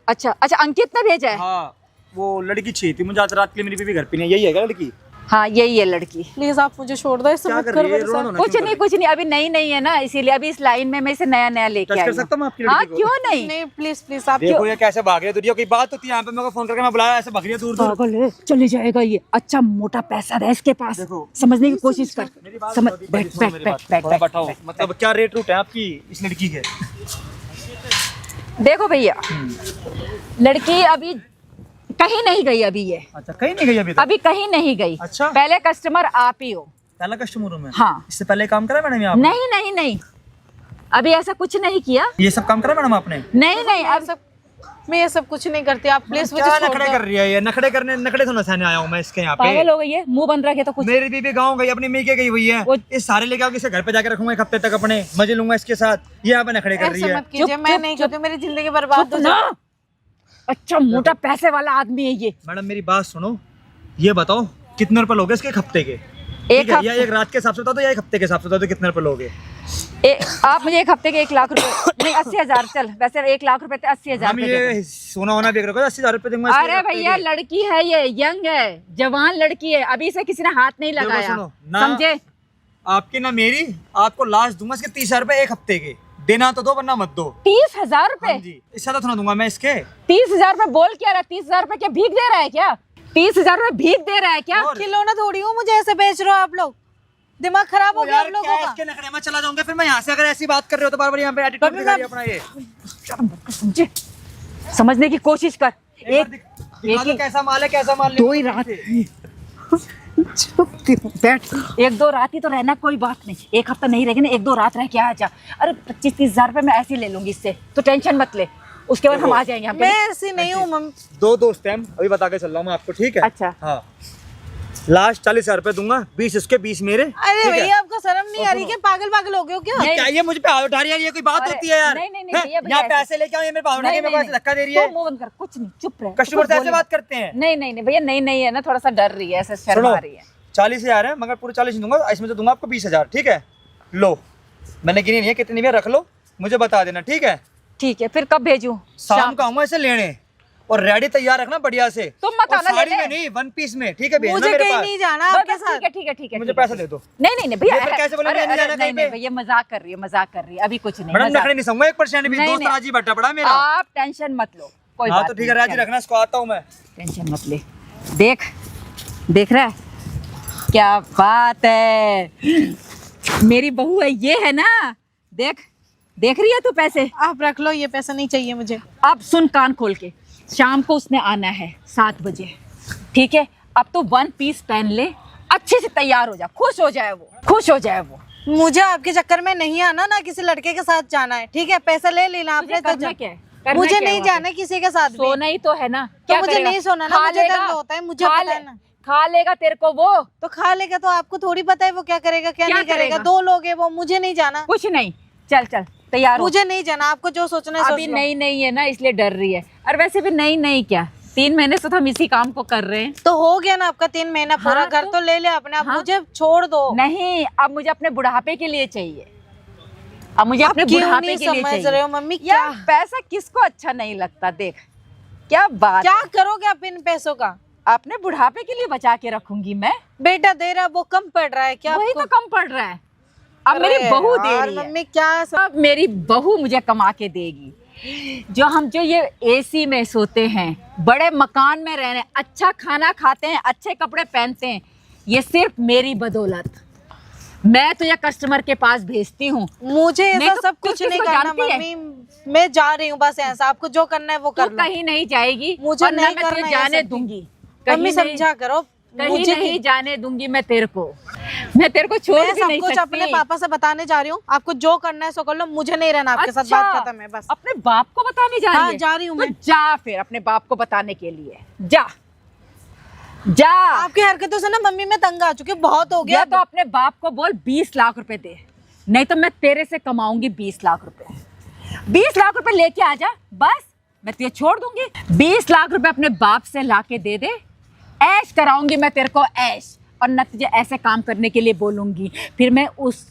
अच्छा, अंकित ने भेजा है? हाँ, वो लड़की चाहिए थी मुझे आज रात के लिए। मेरी बीवी घर पे नहीं है, यही है क्या लड़की? हाँ यही है लड़की। प्लीज आप मुझे छोड़ दो, ऐसे क्या मत कर करो रही है? मेरे रोना साथ। धोना कुछ क्यों नहीं कर कुछ नहीं, अभी नई है ना, इसीलिए अभी इस लाइन में मैं इसे नया लेके टच आई कर हूँ। सकता हूँ आपकी हाँ लड़की को? क्यों नहीं? नहीं प्लीज प्लीज आप देखो ये कैसे भाग रही है दुनिया। कोई बात होती है यहाँ पे, मेरे को फोन करके मैं बुलाया, ऐसे भाग रही है दूर दूर। पागल है, चले जाएगा ये। अच्छा मोटा पैसा है इसके पास, देखो। समझने की कोशिश कर। मेरी बात समझ, सुनो दीपा जी, बैठ सुनो बैठ मेरी बैठ बात। बैठ थोड़ा बैठ बैठाओ। बैठ। मतलब क्या रेट रूट है आपकी इस लड़की के? देखो भैया, लड़की अभी कहीं नहीं गई। अभी ये अच्छा, कहीं नहीं गई अभी तक? अभी कहीं नहीं गई। अच्छा। पहले कस्टमर आप ही हो। पहला कस्टमर हूँ मैं? हाँ। इससे पहले काम करा मैडम यहाँ? नहीं, अभी ऐसा कुछ नहीं किया। ये सब काम करा मैडम आपने? नहीं, अब सब मैं ये सब कुछ नहीं करती। आप प्लीज मुझे क्या छोड़ नखड़े दो। कर रही है ये? नखड़े थोड़ा सहने आया हूँ मैं इसके यहाँ पे। पागल हो गई है, मुंह बंद रखे तो कुछ। मेरी बीबी गाँव गई, अपनी मेके गई हुई है। इस सारे लेके आओ, इसे घर पे जाके रखूंगा 1 हफ्ते तक, अपने मजे लूंगा इसके साथ। ये यहाँ पे नखड़े कर रही ऐसे है। मत कीजिए, चुप, मैं चुप, नहीं चुप। करती। मेरी जिंदगी बर्बाद हो ना। जाए। अच्छा मोटा पैसे वाला आदमी है ये। मैडम मेरी बात सुनो, ये बताओ कितने रुपए लोगे इसके 1 हफ्ते के? ठीक है, या 1 रात के हिसाब से बता दो, या 1 हफ्ते के हिसाब से बता दो कितने रुपए लोगे? आप मुझे 1 हफ्ते के 1 लाख रुपए नहीं 80,000। चल वैसे 1 लाख रुपए 80,000 हम ये सोना होना बेच रखो, 80,000 रुपए दूंगा इसके अरे 1 हफ्ते भैया के। लड़की है ये, यंग है, जवान लड़की है, अभी इसे किसी ने हाथ नहीं देखो लगाया, सुनो, ना समझे? आपकी ना मेरी, आपको लास्ट दूंगा इसके 30,000 रुपए 1 हफ्ते के। देना तो दो वरना मत दो। 30,000 हाँ रुपए? जी, इससे ज्यादा थोड़ा दूंगा मैं इसके। 30,000 रुपए बोल क्या रहा है? 30,000 रुपए क्या भीख दे रहा है क्या? 30,000 रुपए भीख दे रहा है क्या? और? खिलौना थोड़ी हूँ, मुझे ऐसे बेच रहे हो आप लोग? दिमाग खराब हो गया आप यार लोगों क्या का। इसके नखरे में चला जाऊंगा फिर मैं यहाँ से, अगर ऐसी बात कर रहे हो तो बार-बार यहाँ पे एटीट्यूड दिखा रही है अपना ये। समझे? समझने की कोशिश कर। दिखा दो कैसा माल है, कैसा माल दो ही रात बैठ, 1-2 रात ही तो रहना, कोई बात नहीं, 1 हफ्ता नहीं रहेगी ना, 1-2 रात रह के आ जा। अरे 25-30 हजार रुपए मैं ऐसे ही ले लूंगी इससे, तो टेंशन मत ले, उसके बाद हम आ जाएंगे यहाँ पे। मैं ऐसी नहीं हूँ मम्मी। 2 दोस्त हैं, अभी बता के चल रहा हूँ मैं आपको, ठीक है? अच्छा। हाँ, लास्ट 40,000 रुपए दूंगा, 20 इसके 20 मेरे। अरे भैया आपको शर्म नहीं आ रही क्या? पागल हो गए हो क्या? क्या ये मुझे पे हाथ उठा रही है? ये कोई बात अरे, होती है यार? नहीं, हैं? भैया, यहाँ ऐसे- पैसे लेके आओ, ये मेरे पास उठा के मेरे को ऐसे धक्का दे रही है। तू मुंह बंद कर, कुछ नहीं, चुप रह। कस्टमर से ऐसे बात करते हैं? नहीं भैया, नहीं है ना, थोड़ा सा डर रही है, ऐसे सुनो, शर्मा रही है। 40,000 है, मगर पूरे 40 नहीं दूंगा, इसमें तो दूंगा आपको 20,000, ठीक है? लो, मैंने गिनी नहीं है कितनी भी, रख लो, मुझे बता देना, ठीक है? ठीक है, फिर कब भेजूं? शाम को आऊंगा इसे लेने, और रेडी तैयार रखना बढ़िया से। तुम मत और आना साड़ी लेने। में नहीं, 1 पीस में, ठीक है? भेजना मुझे मेरे कहीं पास। नहीं जाना बस, आपके बस, साथ। ठीक है। मुझे पैसे दे दो। नहीं भैया, ये फिर कैसे बोलोगे नहीं जाना कहीं पे? नहीं भैया, मजाक कर रही है, अभी कुछ नहीं। मैडम मजाक। नखरे नहीं सहूंगा 1% भी, नहीं, दोस्त नहीं। राजी बैठा पड़ा मेरा। आप टेंशन मत लो, कोई हाँ बात तो ठीक नहीं, है, राजी चलो। रखना, इसको आता हूँ मैं। टेंशन मत ले। देख रहा है, क्या बात है, मेरी बहू है, ये है ना, देख रही है तू पैसे? आप रख लो, ये पैसा नहीं चाहिए मुझे। अब सुन कान खोल के, शाम को उसने आना है 7 बजे, ठीक है? अब तो 1 पीस पहन ले, अच्छे से तैयार हो जा, खुश हो जाए वो। मुझे आपके चक्कर में नहीं आना, ना किसी लड़के के साथ जाना है, ठीक है? पैसा ले लेना आपने तुझे तो करना जा। क्या है? करना मुझे क्या है नहीं वहाँ पे? जाना किसी के साथ भी। सोना ही तो है ना, तो क्या मुझे करेगा? नहीं सोना ना, खा मुझे लेगा, दर्द होता है, मुझे खा पता है ले- ना। खा लेगा तेरे को वो, तो खा लेगा, तो आपको थोड़ी पता है वो क्या करेगा क्या क्या नहीं करेगा। करेगा? 2 लोग है वो, मुझे नहीं जाना। कुछ नहीं, चल तैयार हो। मुझे नहीं जाना, आपको जो सोचना है सोच अभी लो। नहीं है ना, इसलिए डर रही है। और वैसे भी नहीं क्या, 3 महीने से तो हम इसी काम को कर रहे हैं। तो हो गया ना आपका 3 महीना पूरा। हाँ, घर तो ले ले अपने, अब हाँ। मुझे छोड़ दो। नहीं, अब मुझे अपने बुढ़ापे के लिए चाहिए, अब मुझे आप अपने क्यों बुढ़ापे नहीं के लिए समझ चाहिए। रहे हो मम्मी? यार क्या पैसा किसको अच्छा नहीं लगता? देख क्या बात क्या है। करोगे आप इन पैसों का? अपने बुढ़ापे के लिए बचा के रखूंगी मैं। बेटा दे रहा, वो कम पड़ रहा है क्या वही आपको? तो कम पड़ रहा है, अब मेरी अरे बहू दे यार, रही है। मम्मी क्या अब मेरी बहू मुझे कमा के देगी। जो ये एसी में सोते हैं, बड़े मकान में रह रहे हैं, अच्छा खाना खाते हैं, अच्छे कपड़े पहनते हैं, ये सिर्फ मेरी बदौलत। मैं तो ये कस्टमर के पास भेजती हूँ। मुझे नहीं ऐसा तो सब तू कुछ नहीं किसको करना जानती है? मम्मी। मैं जा रही हूँ बस, ऐसा आपको जो करना है वो तू कर लो। कहीं नहीं जाएगी, मुझे और ना नहीं मैं करना तुझे ये जाने सब दूंगी। मम्मी कहीं नहीं- समझा करो। कहीं मुझे नहीं जाने दूंगी मैं तेरे को। मैं तेरे को छोड़ मैं भी सब नहीं कुछ सकती। अपने पापा से बताने जा रही हूँ। आपको जो करना है सो कर लो, मुझे नहीं रहना आपके साथ। अच्छा, बात खत्म है बस। अपने बाप को बताने जा रही हाँ, है? जा रही हूँ तो मैं। जा फिर अपने बाप को बताने के लिए, जा। आपकी हरकतों से ना मम्मी मैं तंग आ चुकी हूँ, बहुत हो गया। या तो अपने बाप को बोल 20 लाख रुपए दे, नहीं तो मैं तेरे से कमाऊंगी 20 लाख रुपए। 20 लाख रुपए लेके आ जा, बस मैं तुझे छोड़ दूंगी। 20 लाख रुपए अपने बाप से लाके दे दे, ऐश कराऊंगी मैं तेरे को, ऐश। और न तुझे ऐसे काम करने के लिए बोलूंगी, फिर मैं उस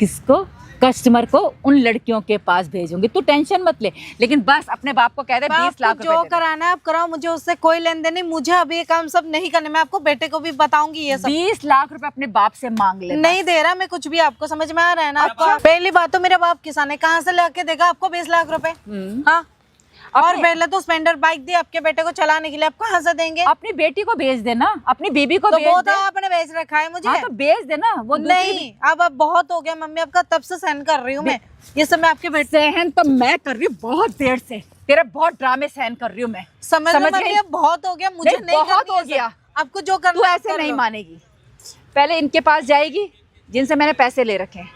किसको, कस्टमर को उन लड़कियों के पास भेजूंगी। तू टेंशन मत ले, लेकिन बस अपने बाप को कह दे 20 लाख आपको रुपए जो दे दे। कराना है आप कराओ, मुझे उससे कोई लेन देन नहीं। मुझे अभी ये काम सब नहीं करने। मैं आपको बेटे को भी बताऊंगी ये सब। 20 लाख रुपए अपने बाप से मांग ले। नहीं दे रहा मैं कुछ भी। आपको समझ में आ रहा है ना? आपको पहली बात तो मेरा बाप किसान है, कहाँ से लेके देगा आपको 20 लाख रुपए? हाँ, और पहले तो स्प्लेंडर बाइक दी आपके बेटे को चलाने के लिए, आप कहाँ से देंगे? अपनी बेटी को भेज देना, अपनी बीबी को तो भेज वो दे। तो आपने बेच रखा है मुझे। हाँ तो भेज देना वो दूसरी नहीं, अब बहुत हो गया मम्मी, आपका तब से सहन कर रही हूँ मैं। ये सब मैं आपके बेटे सहन तो मैं कर रही हूँ बहुत देर से, तेरे बहुत ड्रामे सहन कर रही हूँ मैं। समझ समझ मम्मी, गई? अब बहुत हो गया, मुझे नहीं, नहीं बहुत करनी हो ये सब। गया। आपको जो करना तू है आप ऐसे कर नहीं लो। मानेगी। पहले इनके पास जाएगी जिनसे मैंने पैसे ले रखे हैं,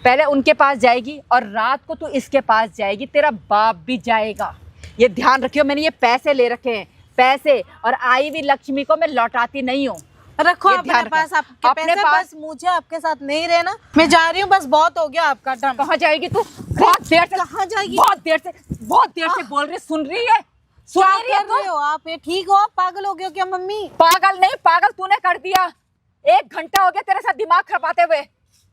पहले उनके पास जाएगी, और रात को तू इसके पास जाएगी, तेरा बाप भी जाएगा। ये ध्यान रखियो, मैंने ये पैसे ले रखे हैं, पैसे, और आई हुई लक्ष्मी को मैं लौटाती नहीं हूँ। रखो ये अपने ध्यान पास रखना। आपके अपने पैसे, पास- बस मुझे आपके साथ नहीं रहना। मैं जा रही हूँ बस, बहुत हो गया आपका टाइम। कहाँ जाएगी तू? बहुत देर से, कहाँ जाएगी? बहुत देर से बोल रही, सुन रही है? सुन क्या रही है कर रहे तू? हो आप? ये ठीक हो? आप पागल हो गए हो क्या मम्मी? पागल नहीं, पागल तूने कर दिया। 1 घंटा हो गया तेरे साथ दिमाग खपाते हुए,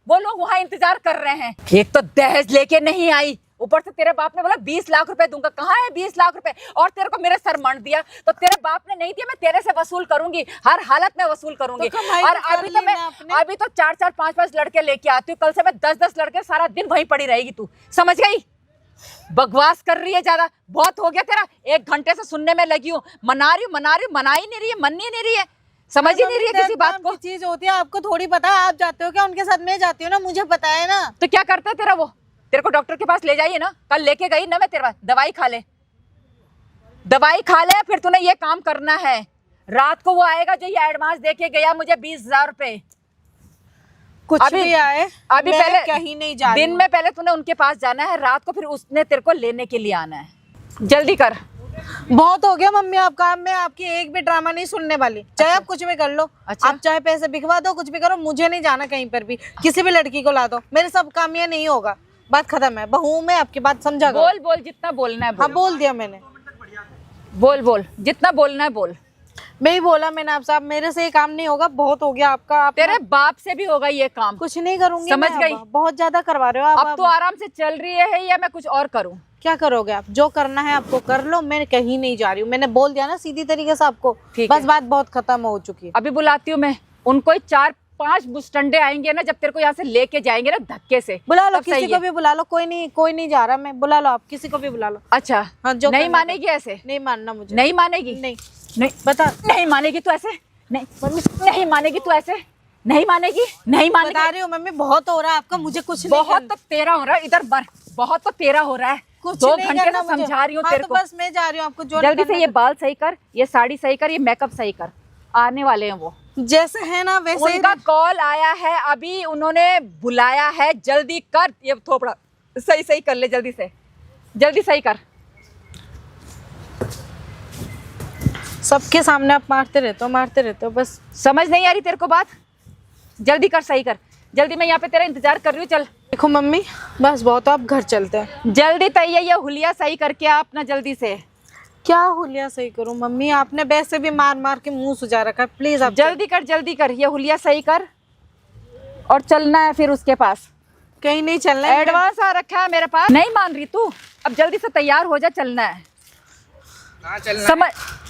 वो लोग वहां इंतजार कर रहे हैं। एक तो दहेज लेके नहीं आई, ऊपर से तेरे बाप ने बोला 20 लाख रुपए दूंगा। कहाँ है 20 लाख रुपए? और तेरे को मेरे सर मंड दिया, तो तेरे बाप ने नहीं दिया, मैं तेरे से वसूल करूंगी, हर हालत में वसूल करूंगी। तो कमाई और तो कर अभी तो ली मैं ना आपने। अभी तो 4-4 5-5 लड़के लेके आती हूँ, कल से मैं 10-10 लड़के, सारा दिन वहीं पड़ी रहेगी तू, समझ गई? बकवास कर रही है ज्यादा, बहुत हो गया तेरा। 1 घंटे से सुनने में लगी हूँ, मना रही हूँ, मना ही नहीं रही है, मन ही नहीं रही है, समझ ही नहीं रही है किसी बात को। चीज होती है, आपको थोड़ी पता है। आप जाते हो क्या उनके साथ? मैं जाती हूँ ना, मुझे पता है ना। तो क्या करता है तेरा वो? तेरे को डॉक्टर के पास ले जाइए ना, कल लेके गई ना मैं तेरे पास, दवाई खा ले, फिर तूने ये काम करना है। रात को वो आएगा जो ये एडवांस दे के गया मुझे 20,000 रुपए। कुछ अभी- भी आए, अभी मैं पहले कहीं नहीं जा रही दिन हूँ। में पहले तूने उनके पास जाना है, रात को फिर उसने तेरे को लेने के लिए आना है। जल्दी कर। बहुत हो गया मम्मी आपका, अब मैं आपकी एक भी ड्रामा नहीं सुनने वाली। चाहे आप कुछ भी कर लो, अच्छा। आप चाहे पैसे भिखवा दो, कुछ भी करो, मुझे नहीं जाना कहीं पर भी। किसी भी लड़की को ला दो, मेरे सब काम ये नहीं होगा। बात खत्म है, बहू में आपकी बात समझा करो। बोल बोल जितना बोलना है हाँ बोल। बोल दिया मैंने, बोल बोल जितना बोलना है बोल। मैं ही बोला मैंने आपसे, आप मेरे से ये काम नहीं होगा, बहुत हो गया आपका। आप तेरे बाप से भी होगा ये काम। कुछ नहीं करूंगी समझ मैं गई। अब। बहुत ज्यादा करवा रहे हो आप। अब तो आराम से चल रही है या मैं कुछ और करूं? क्या करोगे आप? जो करना है आपको कर लो, मैं कहीं नहीं जा रही हूँ। मैंने बोल दिया ना सीधी तरीके से आपको, ठीक बस है। बात बहुत खत्म हो चुकी है। अभी बुलाती हूँ मैं उनको। 4-5 मुस्टंडे आएंगे ना जब तेरे को यहाँ से लेके जाएंगे ना धक्के से। बुला लो, तब सही किसी को है। भी बुला लो, कोई नहीं जा रहा मैं। बुला लो आप, किसी को भी बुला लो। अच्छा हाँ, जो नहीं करना मानेगी ऐसे? नहीं मानना मुझे। नहीं मानेगी? नहीं नहीं बता, नहीं मानेगी तू ऐसे? नहीं नहीं मानेगी तू ऐसे? नहीं मानेगी? नहीं बता मानेगी? रही हूँ मम्मी, बहुत हो रहा है आपका, मुझे कुछ नहीं बहुत तो तेरा हो रहा है इधर बर, बहुत तो तेरा हो रहा है। कुछ 2 नहीं घंटे करना से मुझे। समझा रही हूँ हाँ, तेरे तो को। बस मैं जा रही हूँ, आपको जो जल्दी करना से ये बाल सही कर, ये साड़ी सही कर, ये मेकअप सही कर। आने वाले हैं वो। जैसे है ना वैसे ही। उनका कॉल आया है अभी, उन्होंने बुलाया है। जल्दी कर, ये थोपड़ा सही कर ले, जल्दी से जल्दी सही कर। सबके सामने आप मारते रहते हो बस। समझ नहीं आ रही तेरे को बात? जल्दी कर, सही कर जल्दी। मैं यहाँ पे तेरा इंतजार कर रही हूँ। चल देखो मम्मी, बस बहुत, आप घर चलते हैं। जल्दी तैयार, ये हुलिया सही करके आप ना जल्दी से। क्या हुलिया सही करूं मम्मी? आपने वैसे भी मार मार के मुंह सुझा रखा है, प्लीज आप जल्दी कर, ये हुलिया सही कर और चलना है फिर उसके पास। कहीं नहीं चलना है। एडवांस आ रखा है मेरे पास। नहीं मान रही तू? अब जल्दी से तैयार हो जा, चलना है। कहाँ चलना समझ? है?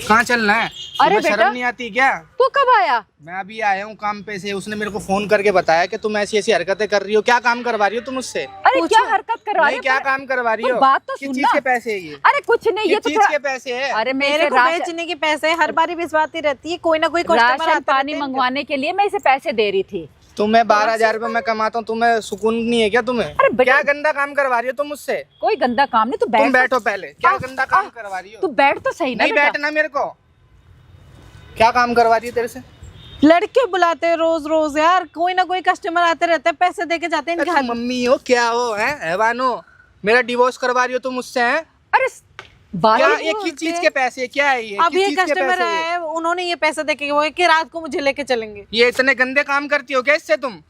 कहाँ चलना है? अरे तुम्हें बेटा, शर्म नहीं आती क्या? तू कब आया? मैं अभी आया हूँ काम पे से। उसने मेरे को फोन करके बताया कि तुम ऐसी ऐसी हरकतें कर रही हो। क्या काम करवा रही हो तुम मुझसे? अरे क्या हरकत करवा रही नहीं, हो? क्या काम करवा रही तू हो? बात तो किस सुन चीज ना। के पैसे है ये? अरे कुछ नहीं, ये किस तो चीज थोड़ा। के पैसे है? अरे मैं मेरे इसे को राशन बेचने के पैसे हर बारी भिजवाती रहती है, कोई ना कोई कस्टमर राशन पानी मंगवाने के लिए मैं इसे पैसे दे रही थी। तुम्हें 12,000 रुपए मैं कमाता हूँ, तुम्हें सुकून नहीं है क्या तुम्हें? अरे बेटा, क्या गंदा काम करवा रही हो तुम मुझसे? कोई गंदा काम नहीं। तू तुम बैठ बैठो पहले। क्या आ, गंदा काम आ, करवा रही हो? तू बैठ तो सही ना नहीं बेटा। बैठना मेरे को। क्या काम करवा रही है तेरे से? लड़के बुलाते हैं रोज रोज यार, कोई ना कोई कस्टमर आते रहते हैं, पैसे दे के जाते हैं इनके तुम हाथ। मम्मी हो क्या हो? हैं हैवान हो? मेरा डिवोर्स करवा रही हो तुम मुझसे? हैं अरे बात क्या? ये किस चीज के पैसे? क्या है ये? अभी किस ये चीज के कस्टमर पैसे ये? आए, उन्होंने ये पैसे दे के वो है कि रात को मुझे लेके चलेंगे। ये इतने गंदे काम करती हो क्या इससे तुम?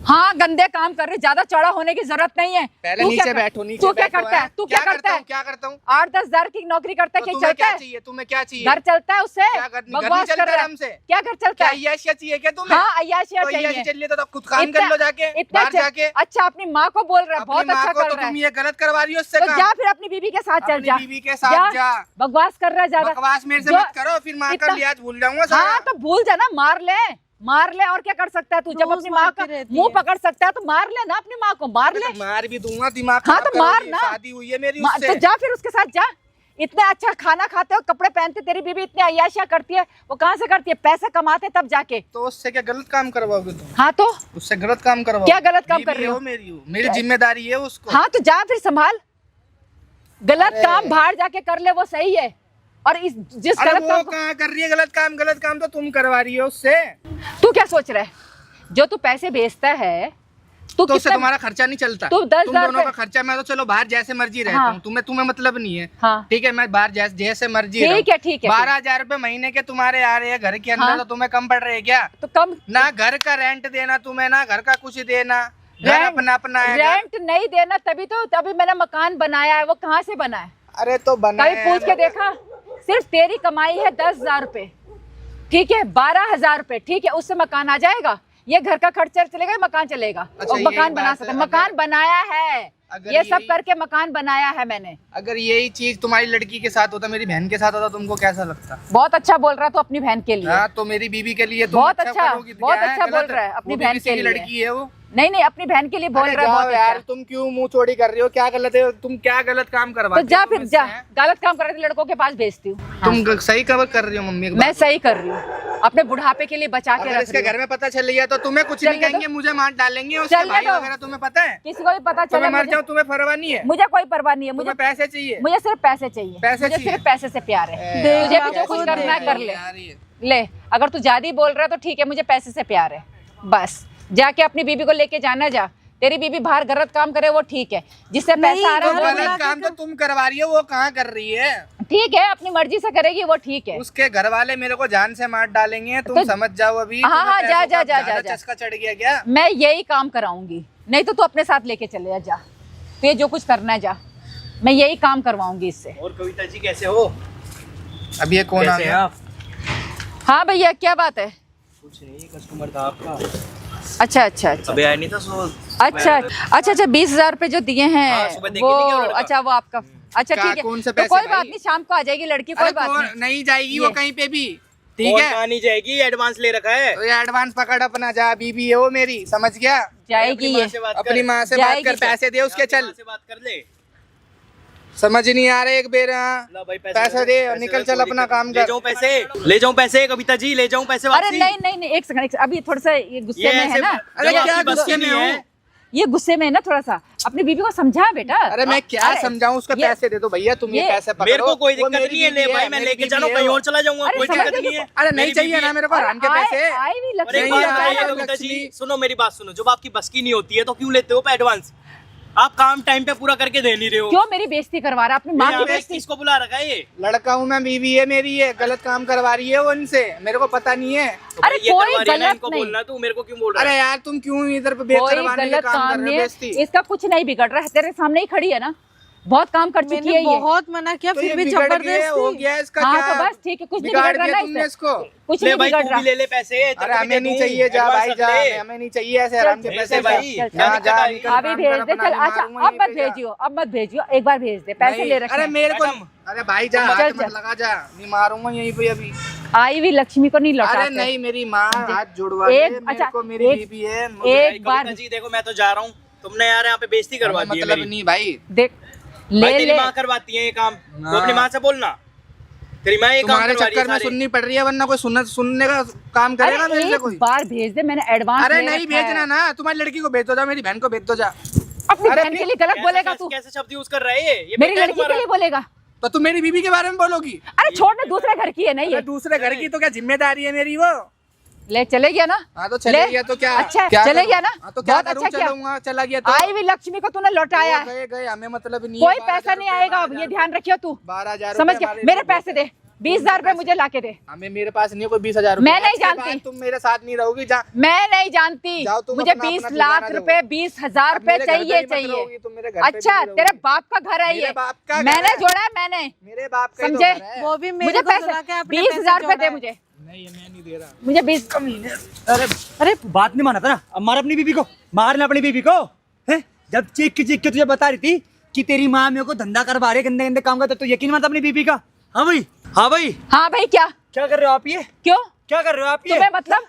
हाँ, गंदे काम कर रहे, ज्यादा चौड़ा होने की जरूरत नहीं है। पहले तू नीचे क्या बैठो, नीचे तू क्या बैठो, करता है? हैं? तू क्या करता है? क्या करता हूँ? 8-10 हजार की नौकरी करता है, तो क्या तुम्हें चलता क्या है? चाहिए? तुम्हें क्या चाहिए? घर चलता है उससे? क्या घर नहीं बकवास चलता कर रहा है। हमसे? क्या घर चलता क्या है? अय्याशियाँ चाहिए क्या तुम्हें? हाँ, अय्याशियाँ तो चाहिए। अय्याशी चलिए तो खुद काम इतना- कर लो जाके, इतना बाहर जाके। अच्छा, अपनी माँ को बोल रहा है, अपनी बहुत माँ अच्छा को कर तो रहा तुम है। ये गलत करवा रही हो उससे तो काम। जा फिर अपनी बीवी के साथ चल अपनी जा। बीवी के साथ जा। बकवास कर रहा है ज्यादा। बकवास मेरे से जो- मत करो, फिर माँ का इतना- लिहाज भूल जाऊंगा सारा। हाँ तो भूल जाना, मार ले और क्या कर सकता है तू? जब रोज अपनी माँ का मारती रहती मुंह है। पकड़ सकता है तो मार ले ना अपनी माँ को, मार ले। मार भी दूंगा, दिमाग हाँ खराब तो मार करोगी। ना। शादी हुई है मेरी तो उससे। जा फिर उसके साथ जा। इतना अच्छा खाना खाते हो, कपड़े पहनते, तेरी बीवी इतनी अय्याशियाँ करती है, वो कहाँ से करती है? पैसे कमाते तब जाके। तो उससे क्या गलत काम करवाओगे तुम? हाँ तो उससे गलत काम करवाओ? क्या गलत काम कर रही हो? मेरी जिम्मेदारी है उसको। हाँ तो जा फिर संभाल। गलत अरे। काम बाहर जाके कर ले, वो सही है। और इस जिस अरे गलत वो काम कहाँ कर रही है गलत काम? गलत काम तो तुम करवा रही हो उससे। तू क्या सोच रहा है? जो तू पैसे भेजता है, तू तो उससे कितना तुम्हारा खर्चा नहीं चलता। तू 10,000 तुम दोनों का रुपए- खर्चा, मैं तो चलो बाहर जैसे मर्जी रहता हाँ। हूँ, तुम्हें मतलब नहीं है। हाँ। ठीक है, मैं बाहर जैसे मर्जी ठीक है, ठीक है। 12,000 रुपए महीने के तुम्हारे आ रहे हैं घर के अंदर। हाँ। तो तुम्हें कम पड़ रहे हैं क्या? तो कम ना घर का रेंट देना तुम्हें, ना घर का कुछ देना। घर रेंट- अपना अपना है घर। रेंट नहीं देना, तभी मैंने मकान बनाया है। वो कहाँ से बना है? अरे तो बना कभी पूछ के देखा? सिर्फ तेरी कमाई है 10,000 रुपए, ठीक है, 12,000 रुपए, ठीक है, उससे मकान आ जाएगा? ये घर का खर्चा चलेगा, मकान चलेगा? अच्छा, और यही मकान बना बात सकते, है। मकान बनाया है। अगर ये सब यही- करके मकान बनाया है मैंने। अगर यही चीज तुम्हारी लड़की के साथ होता, मेरी बहन के साथ होता, तुमको कैसा लगता? बहुत अच्छा बोल रहा है तो अपनी बहन के लिए। हाँ, तो मेरी बीवी के लिए तुम बहुत अच्छा, करोगी तो बहुत क्या है? अच्छा बोल गलत? रहा है, अपनी वो भी बहन किसी के की लिए। लड़की है वो। नहीं, अपनी बहन के लिए बोल अरे रहा है, जाओ बहुत यार, अच्छा। तुम क्यों मुंह चोरी कर रही हो? क्या गलत है? तुम क्या गलत काम करवा तो जा फिर जा, गलत काम कर रहे थे लड़कों के पास भेजती हूँ। तुम सही कवर कर रही हो मम्मी? मैं सही कर रही हूँ। अपने बुढ़ापे के लिए बचा के अगर रख इसके रही घर में पता चल गया तो तुम्हें कुछ नहीं चलने दो। कहेंगे, मुझे मार डालेंगे, उसके चलने भाई दो। वगैरह तुम्हें पता है? किसी को भी पता तो मैं चले मर जाऊँ तुम्हें परवाह नहीं है? मुझे कोई परवाह नहीं है, तुम्हें पैसे चाहिए? मुझे सिर्फ पैसे चाहिए, पैसे मुझे चाहिए? सिर्फ पैसे से प्यार है। यार, तुझे भी जो कैसे कुछ करना है कर ले, यार ये। ले। अगर तू ज्यादा ही बोल रहा है तो ठीक है, मुझे पैसे से प्यार है बस। जाके अपनी बीबी को लेके जाना, जा। तेरी बीबी बाहर गलत काम करे वो ठीक है, जिससे पैसा आ रहा तो है वो गलत काम तो तुम करवा रही हो, वो कहाँ कर रही है? ठीक है, अपनी मर्जी से करेगी वो ठीक है। उसके घर वाले मेरे को जान से मार डालेंगे, तुम समझ जाओ अभी। हाँ, तुम्हें हाँ, पैसों जा, का जा, जा, ज्यादा जा। चस्का चढ़ गया क्या? मैं यही काम कराऊंगी, नहीं तो तू अपने साथ लेके चले जा। तो ये जो कुछ करना है जा, मैं यही काम करवाऊंगी इससे। और कविता जी कैसे हो? अब ये कौन आ कैसे हैं गया? आप? हाँ भैया, क्या बात है? कुछ नहीं, कस्टमर था आपका, अच्छा अच्छा अच्छा अभी आया नहीं था। अच्छा अच्छा 20,000 रुपए जो दिए हाँ, हैं सुबह देके वो, नहीं गया वो लड़का। अच्छा वो आपका, अच्छा क्या, ठीक है। कौन से तो पैसे कोई बात भाई? नहीं, शाम को आ जाएगी लड़की, कोई अरे बात कौन नहीं। नहीं जाएगी वो ये। कहीं पे भी, ठीक है? कहाँ नहीं जाएगी, एडवांस ले रखा है। तो ये एडवांस पकड़ अपना, जा। बीबी है वो मेरी, समझ गया? जाएगी ये, अपनी माँ से बात जाएगी कर, तो। पैसे दे उसके, चल। से बात कर ले। समझ नहीं आ रहा एक बेर? ला भाई पैसे दे और निकल, चल अपना काम ले कर। जाऊं पैसे, ले जाऊं पैसे कविता जी, ले जाऊं पैसे अरे वापसी। नहीं नहीं नहीं, एक सेकंड, अभी थोड़ा सा ये गुस्से ये में है ऐसे- ना, अरे जब क्या आपकी बस गुस्से की में नहीं हूँ? है। ये गुस्से में है ना थोड़ा सा, अपनी बीबी को समझा बेटा। अरे मैं क्या अरे, समझाऊं उसको? ये- पैसे दे दो भैया, तुम ये ये- पैसे पकड़ो। मेरे को कोई वो दिक्कत मेरी नहीं है, ले बीवी भाई मैं मेरी लेके बीवी जा रहा हूँ, है कहीं वो। और चला जाऊंगा, अरे कोई समझ दिक्कत गई नहीं है। अरे नहीं मेरी चाहिए बीवी ना है। मेरे को हराम के पैसे। आई भी अरे लक्ष्मी नहीं बात आया, बताइए आया, कविता जी, लक्ष्मी। सुनो मेरी बात सुनो, जब आपकी बस की नहीं होती है तो क्यों लेते हो एडवांस? आप काम टाइम पे पूरा करके दे नहीं रहे हो। क्यों मेरी बेइज्जती करवा रहा है? अपनी माँ की यहाँ पे बेइज्जती। किसको बुला रखा है ये? लड़का हूँ मैं, बीवी है मेरी, ये गलत काम करवा रही है वो इनसे, मेरे को पता नहीं है। तो अरे भाई ये कोई करवा रही है ना, गलत इनको नहीं। बोलना, तू मेरे को क्यों बोल रहा अरे है? यार तुम क्यों इधर पे बेच कोई करवाने के गलत काम कर काम रहे नहीं हो? है, बेइज्जती। इसका कुछ नहीं बिगड़ रहा है, तेरे सामने ही खड़ी है ना, बहुत काम कर चुकी है मैंने ये। बहुत मना किया, तो फिर ये भी बिगड़ गया, हो जबरदस्ती। गया इसका हाँ क्या? तो बस ठीक है, कुछ नहीं बिगाड़ बिगड़ दिया रहा तुमने है इसको। कुछ ले नहीं भाई बिगड़ तू रहा। भी ले ले पैसे। अरे हमें नहीं चाहिए, जा भाई जा, हमें नहीं चाहिए ऐसे हराम के चल, पैसे। चल, भाई, चल, चल, जा चल, जा चल, निकल, अभी काम भेज कर दे, अपना, चल। मैं अच्छा मारूंगा अब मत यहीं पे जा। भेजियो, अब मत भेजियो, एक बार भेज दे, पैसे नहीं, ले रखे अरे हैं। मेरे को, मैडम। अरे भाई जा, चल, हाथ चल। मत लगा, जा, नहीं मारूंगा यहीं पे अभी। आई हुई लक्ष्मी को नहीं लौटाते। अरे नहीं, मेरी माँ हाथ जुड़वा दे, एक- मेरे अच्छा, को मेरी एक- बीबी है। एक बार कविता जी देखो, मैं तो जा रहा हूँ, तुमने यार यहाँ पे बेइज्जती करवा दी है मतलब मेरी। नहीं भाई, देख, भाई ले तेरी ले। माँ करवाती है ये काम, तो हाँ। अपनी माँ से बोलना। तेरी माँ ये काम तुम्हारे करवा रही चक्कर में है सारे। सुननी पड़ रही है, वरना कोई सुनने का काम करेगा अरे मेरे से एक कोई? बार भेज दे, मैंने एडवांस अरे ले नहीं रखा है। भेजना ना, तुम्हारी लड़की को भेज दो, जा मेरी बहन को भेज दो, जा। अपनी अरे बहन के लिए गलत कैसे- बोलेगा तू? कैसे शब्द यूज कर रहा है ये मेरी बेटा है लड़की के तुम्हारा। लिए बोलेगा? तो तुम मेरी बीबी के बारे में बोलोगी? अरे छोड़ ना, दूसरे घर की है नहीं अरे ये। दूसरे घर की तो क्या जिम्मेदारी है मेरी वो? ले चले गया ना? हाँ तो चले ले। गया तो क्या? अच्छा क्या चले करूं? गया ना? हाँ तो क्या बहुत करूं? अच्छा किया। चलूंगा, चला गया तो आई हुई लक्ष्मी को तूने लौटाया है, गए गए, हमें मतलब नहीं कोई है। पैसा नहीं आएगा अब, ये ध्यान रखियो तू। 12,000 समझ गया? मेरे पैसे दे, 20,000 रुपए मुझे लाके दे। हमें, मेरे पास नहीं है कोई 20,000 मैं नहीं इसके जानती। बाद तुम मेरे साथ नहीं रहोगी, जा। मैं नहीं जानती, जाओ तुम मुझे अपना 20 अपना लाख ठिकाना रुपए, दो। 20,000 अब रुपए मेरे घर पे चाहिए भी मत रहोगी, चाहिए। तुम मेरे घर पे भी अच्छा नहीं रहोगी। तेरे बाप का घर है मेरे ये, बाप का घर मैंने है। जोड़ा है मैंने, मेरे बाप का ही तो समझे? घर है। वो भी मुझे मेरे को पैसे सुला के अपने 20,000 रुपए जोड़ा दे है। मुझे, नहीं, मैं नहीं दे रहा। मुझे 20। अरे बात नहीं माना था ना, अब मार अपनी बीबी को, मारना अपनी बीबी को है। जब चीख के तुझे बता रही थी कि तेरी माँ मेरे को धंधा करवा रही है, गंदे गंदे काम करता, तो यकीन मानता अपनी बीबी का? हाँ भाई, हाँ भाई, हाँ भाई, क्या क्या कर रहे हो आप ये? क्यों क्या कर रहे हो आप ये? तुम्हें मतलब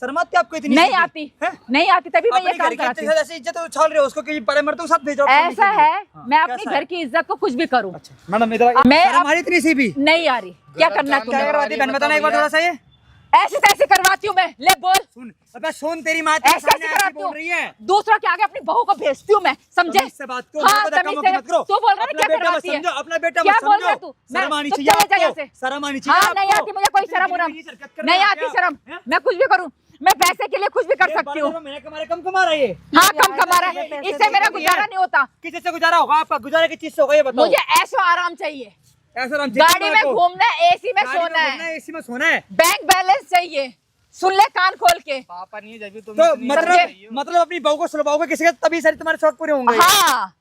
शर्माती आपको इतनी? नहीं सी? आती, हैं? नहीं आती, तभी मैं ये अपने काम घर की कराती इज्जत हूँ। ऐसे इज्जत उछाल रहे हो उसको कि बड़े मर्दों के साथ भेजो। ऐसा है, मैं अपनी कैसा घर है? की इज्जत को कुछ भी करूँ, मैडम इधर मैं शर्म अब- आ रही इतनी सी भी? नहीं आ रही। क्या करना है काम तुम्हें? क्या करवाती बहन, बताना एक बार थोड़ा सा ये। ऐसे तैसे करवाती हूँ मैं, ले बोल। सुन अबे सुन, तेरी माँ तेरे ऐसे सामने ऐसे ऐसी कराती बोल रही है। हूँ, दूसरा के आगे अपनी बहू को भेजती हूँ मैं, समझे? तमीज से बात करो, हाँ, मेरे को धक्का तमीज मुक्की से। मत करो। तू बोल रहा है अपना क्या बेटा मत करवाती है? समझो, अपना बेटा क्या मत बोल रहा है समझो। तू? शर्म आनी तो चाहिए चले जा यहाँ आपको, से। शर्म आनी चाहिए हाँ, नहीं आपको। आती मुझे कोई शर्म उरम, ये हरकत करना नहीं है आती क्या? शर्म, हैं? मैं कुछ भी करूँ, मैं पैसे के लिए कुछ भी कर ये सकती हूँ। 12 महीने कमारे कम कमा रहा है ये। हाँ कम कमा रहा है, पैसे इससे मेरा देती है। गुजारा नहीं होता, किसी से गुजारा होगा आपका? गुजारा किस चीज से होगा ये बताओ? मुझे ऐशो आराम चाहिए, ऐसा नाम गाड़ी में घूमना है, एसी में सोना है, एसी में सोना है। बैंक बैलेंस चाहिए, सुन ले कान खोल के। पापा नहीं है जब भी तुम तो इतनी समझे? मतलब अपनी बहू को सुलभाओगे किसी का, तभी सारे तुम्हारे शौक पूरे होंगे। हाँ,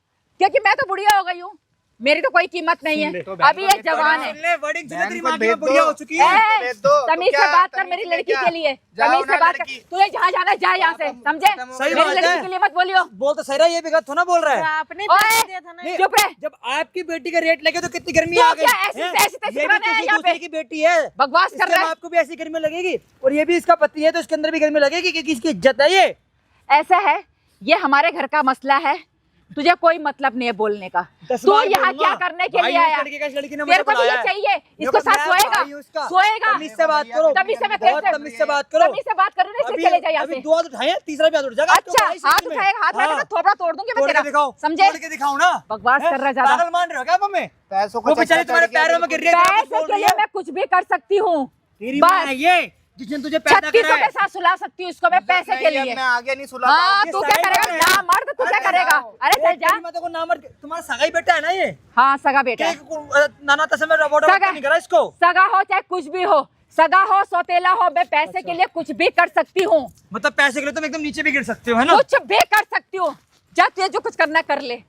क्योंकि मैं तो बुढ़िया हो गई हूँ, मेरी तो कोई कीमत नहीं है, तो बहन अभी को ये जवान है। सुन ले, वर्डिंग सुन ले, तेरी बहन को माँ की भेज वो बुढ़िया दो। हो चुकी है। ए, भेज दो, तो तमीज से क्या? बात कर तमीज मेरी से लड़की क्या? के लिए, जाओ तमीज से ना बात कर, लड़की। तुझे जहाँ जाना जा यहाँ से, समझे? सही मेरी बात लड़की है। के लिए मत बोलियो। बोल तो सही रहा है, ये भी गलत थोड़ा बोल रहा है। आपने ओए, पैसे दिया था ना। नहीं, चुप रहे। जब आपकी बेटी का रेट लगे तो कितनी गर्मी तो आ गई क्या ऐसे हैं? से ऐसे तैसे ये भी बनाया किसी यहाँ दूसरे पे? की बेटी है, बकवास कर इसके रहा है। बाप को भी ऐसी गर्मी लगेगी, और ये भी इसका पति है तो इसके अंदर भी गर्मी लगेगी क्योंकि इसकी इज्जत है ये। ऐसा है, ये हमारे घर का मसला है, तुझे कोई मतलब नहीं है बोलने का। 10 तू बार यहाँ बोलूंगा। क्या करने के भाई लिए हूँ आया? इस लड़के का, इस लड़की ने तेरे मुझे को भी ये बुलाया है। चाहिए, मेरे इसको को साथ मैं सोएगा? भाई हूँ उसका। सोएगा। तमीज से बात करो, तमीज से मैं तेरे बहुत से तमीज से बात करो। तमीज से बात करूँ नहीं, इसलिए चले जाए यहाँ अभी से। 2 हाथ उठाए, तीसरा भी हाथ उठ जाएगा। अच्छा, हाथ उठाएगा, हाथ उठाएगा तो थोपड़ा तोड़ दूंगी मैं तोड़ के तेरा, दिखाओ, समझे? तोड़ के दिखाओ ना। बकवास हैं? कर रहा है ज्यादा। पागल मान रहे हो क्या मम्मी? पैसों वो बेचारी तुम्हारे पैरों में गिर रही है, पैसे के लिए मैं कुछ भी कर सकती हूँ, तेरी माँ है ये जिसने तुझे पैदा करा 3600 है। के साथ सुला सकती हूँ इसको मैं पैसे के लिए। मैं आगे नहीं सुला हाँ, पाऊंगी। तू क्या करेगा? ना मर्द, तू क्या करेगा? अरे चल जा। तेरी माँ को ना मर, तुम्हारा सगा ही बेटा है ना ये? हाँ, सगा बेटा है। नाना तस्मे रोबोट सगा नहीं करा इसको। सगा हो चाहे कुछ भी हो, सगा हो सौतेला हो, मैं पैसे के लिए कुछ भी कर सकती हूँ, मतलब पैसे के लिए तुम एकदम नीचे भी गिर सकते हो, है ना? कुछ भी कर सकती हूँ। जा, तुझे जो कुछ करना कर ले,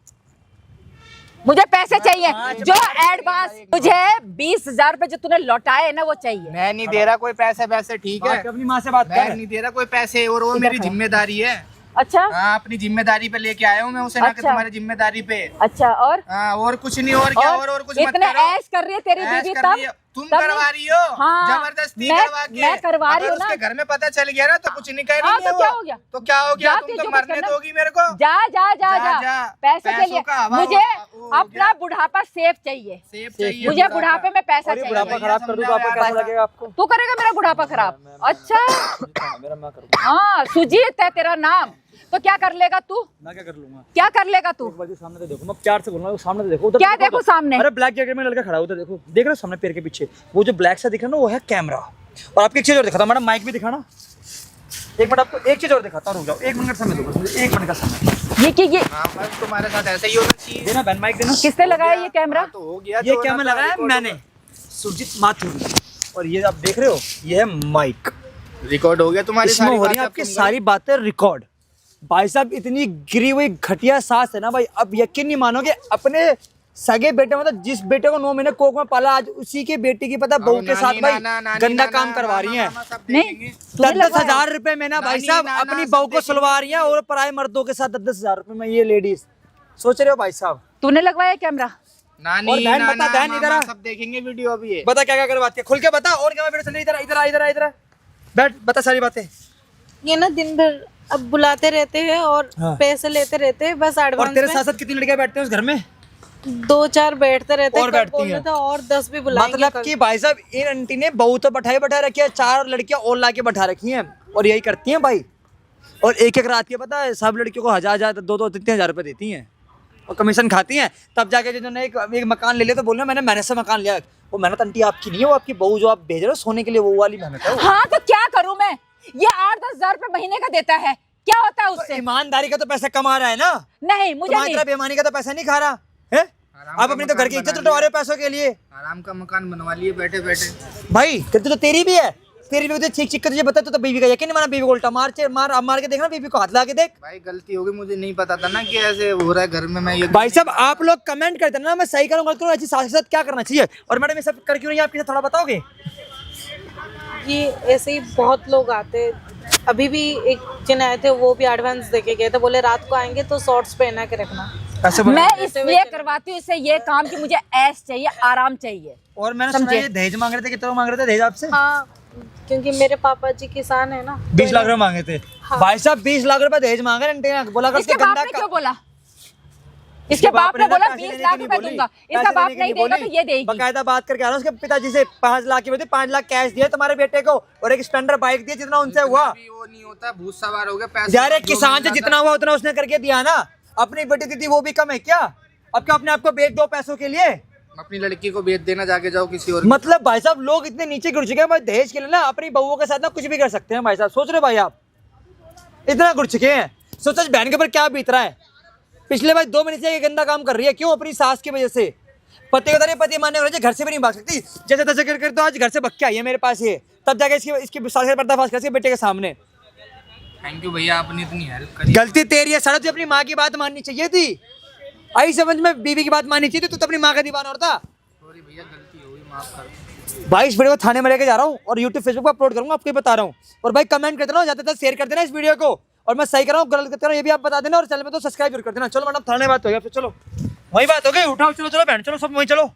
मुझे पैसे चाहिए। जो एडवांस मुझे 20,000 रुपए जो तूने लौटाए ना वो चाहिए। मैं नहीं दे रहा कोई पैसे वैसे, ठीक है? अपनी माँ से बात मैं कर। नहीं दे रहा कोई पैसे, और वो मेरी जिम्मेदारी है। अच्छा हाँ, अपनी जिम्मेदारी पे लेके आया हूँ मैं उसे, ना कि अच्छा। तुम्हारी जिम्मेदारी पे। अच्छा, और हाँ, और कुछ नहीं, और क्या, और कुछ मत इतने करो। ऐश कर रही है तेरी ऐश बीवी कर तब रही है। तुम तब करवा रही हो हाँ, जबरदस्ती मैं- करवा के। मैं करवा रही अगर हूँ ना। उसके घर में पता चल गया ना तो कुछ नहीं कह रही हाँ, है तो वो। क्या हो गया? तो क्या हो गया? जा, तुम तुझे तो कुछ मरने करना- दोगी मेरे को? जा जा जा जा, जा, जा। पैसे के पैसों लिए का हवा मुझे हो गया। अपना बुढ़ापा सेफ चाहिए। सेब चाहिए मुझे बुढ़ापे में पैसा और ये चाहिए। बुढ़ापा खराब कर दूं तो आपको कैसा लगेगा आपको? तू करेगा मेरा बुढ़ापा खराब? अच्छा, मेरा मैं करूँगा। हाँ, सुजीत है तेरा नाम, तो क्या कर लेगा तू? मैं क्या कर लूंगा? क्या कर लेगा तू? एक बार सामने तो देखो, मैं प्यार से बोल रहा हूँ, सामने तो देखो। उधर क्या देखो देखो तो। सामने? अरे ब्लैक जैकेट में लड़का खड़ा है उधर देखो, देख रहे हो सामने पैर के पीछे वो जो ब्लैक सा दिख रहा है ना, वो है कैमरा। और आपकी एक चीज और दिखाता हूँ मैडम, माइक भी दिखाना। एक मिनट आपको एक चीज और दिखाता हूँ, रुक जाओ, 1 मिनट समय दो बस मुझे, 1 मिनट का समय। ये हाँ, बस तुम्हारे साथ ऐसा ही होना चाहिए। देना बहन, माइक देना। किसने लगाया ये कैमरा? तो हो गया, ये तो कैमरा ना, लगाया रिकॉर्ड मैंने, सुरजीत माथुर। और ये आप देख रहे हो, ये है माइक। रिकॉर्ड हो गया तुम्हारी इसमें सारी हो रही है बातें, आपकी अब तुम सारी बातें रिकॉर्ड। भाई साहब इतनी गिरी हुई घटिया सांस है ना भाई, अब यकीन नहीं मानोगे, अपने सगे बेटे मतलब जिस बेटे को 9 महीने कोख में पाला, आज उसी के बेटे की पता बहू के साथ भाई गंदा काम करवा रही है। नहीं, 10,000 रुपए में ना भाई नानी, साहब नाना, अपनी सब बहू को सुलवा रही है, और पराये मर्दों के साथ 10,000 रुपए में ये लेडीज। सोच रहे हो भाई साहब? तूने लगवाया कैमरा? नानी, और बहन नाना, बता, बहन इधर आ। मामा सब देखेंगे वीडियो अभी ये। बता क्या क्या करवाती है, खुल के बता। और क्या वीडियो चल रही है? इधर इधर इधर इधर बैठ, बता सारी बातें। ये ना दिन भर अब बुलाते रहते हैं और हाँ। पैसे लेते रहते हैं बस और एडवांस तेरे में। साथ साथ कितनी लड़कियां बैठते हैं उस घर में? 2-4 बैठते रहते हैं, और कल बैठती बोल रहे हैं। थे और 10 भी बुलाएंगे मतलब कल। कि भाई साहब इन आंटी ने बहू तो बैठा रखी है, 4 लड़कियां और ला के बैठा रखी हैं, और यही करती हैं भाई। और एक एक रात के पता है सब लड़कियों को 1,000 2-2 3,000 रुपए देती हैं और कमीशन खाती हैं। तब जाके जिन्होंने एक मकान ले लिया तो बोल रहे मैंने मेहनत से मकान लिया। वो मेहनत आंटी आपकी नहीं है, वो आपकी बहू जो आप भेज रहे हो सोने के लिए, वो वाली मेहनत है। हाँ, तो क्या करूं मैं? ये 8-10 हजार रुपए महीने का देता है, क्या होता है तो उससे? ईमानदारी का तो पैसा कमा रहा है ना, नहीं, मुझे तुम्हारी नहीं। तरह बेईमानी का तो पैसा नहीं खा रहा है। आप अपनी तो घर की इज्जत उठवा रहे हो पैसों के लिए। आराम का मकान बनवा लिए बैठे बैठे। भाई गलती तो तेरी भी है, तेरी भी चीख चीख कर तुझे बता तो बीवी का यकीन नहीं माना, बीवी को उल्टा मार के देखना, बीवी को हाथ ला के देख। भाई गलती होगी, मुझे नहीं पता था ना कि ऐसे हो रहा है घर में। मैं ये भाई साहब आप लोग कमेंट करते हैं ना, मैं सही करूँ गलत करूँ, ऐसी सास के साथ क्या करना चाहिए। और मैडम ये सब कर क्यों नहीं, आप किसे थोड़ा बताओगे? ये ऐसे ही बहुत लोग आते हैं। अभी भी एक जन आए थे, वो भी एडवांस देके गए थे, बोले रात को आएंगे तो शॉर्ट्स पहना के रखना। ऐसे बोला। मैं इसलिए करवाती हूँ इससे ये काम कि मुझे ऐश चाहिए, आराम चाहिए। और मैंने सुना समझे? ये दहेज मांग रहे थे, कितना मांग रहे थे दहेज आपसे? हाँ, क्योंकि मेरे पापा जी किसान है ना। 20 लाख रुपए मांगे थे। भाई साहब 20 लाख रुपए दहेज मांगे आंटी ने, बोला कर इसके बाप ने क्यों बोला? इसके बाप ने बोला 20 लाख रुपए दूंगा, इसका बाप नहीं देगा तो ये देगी। बकायदा बात करके आ रहा हूँ उसके पिताजी से, 5 लाख की 5 लाख कैश दिए तुम्हारे बेटे को, और एक स्प्लेंडर बाइक दी, जितना उनसे हुआ। वो नहीं होता, भूत सवार हो गया पैसे। यार एक किसान से जितना हुआ उतना उसने करके दिया ना, अपनी बेटी दी थी वो भी कम है क्या? अब क्या अपने आप को बेच दो पैसों के लिए? अपनी लड़की को बेच देना, जाके जाओ किसी और। मतलब भाई साहब लोग इतने नीचे गिर चुके हैं भाई, दहेज के लिए ना अपनी बहुओं के साथ ना कुछ भी कर सकते हैं भाई साहब। सोच रहे भाई आप इतना गिर चुके हैं, सोचो बहन के ऊपर क्या बीत रहा है। पिछले भाई 2 महीने से ये गंदा काम कर रही है, क्यों? अपनी सास की वजह से। पति का पति मानने वाले घर से भी नहीं भाग सकती, जैसे तैसे कर तो आज घर से भग के आई है मेरे पास ये, तब जाके इसकी सास का पर्दाफाश कर बेटे के सामने। थैंक यू भैया, आपने इतनी हेल्प करी। गलती तेरी है, सारा तुझे अपनी माँ की बात माननी चाहिए थी। आई समझ में, बीवी की बात माननी चाहिए थी, तू तो अपनी माँ का दीवाना और था। सॉरी भैया, गलती हो गई, माफ कर। भाई इस वीडियो को थाने में लेके जा रहा हूँ और यूट्यूब फेसबुक पर अपलोड करूंगा, आपको ही बता रहा हूँ। और भाई कमेंट करते रहो, ज्यादा शेयर कर देना इस वीडियो को, और मैं सही कर रहा हूँ गलत कर रहा हूँ ये भी आप बता देना, और चैनल में तो सब्सक्राइब जरूर कर देना। चलो मैडम थाने बात हो गया, फिर चलो वही बात हो गई, उठाओ चलो चलो बहन, चलो सब वहीं चलो।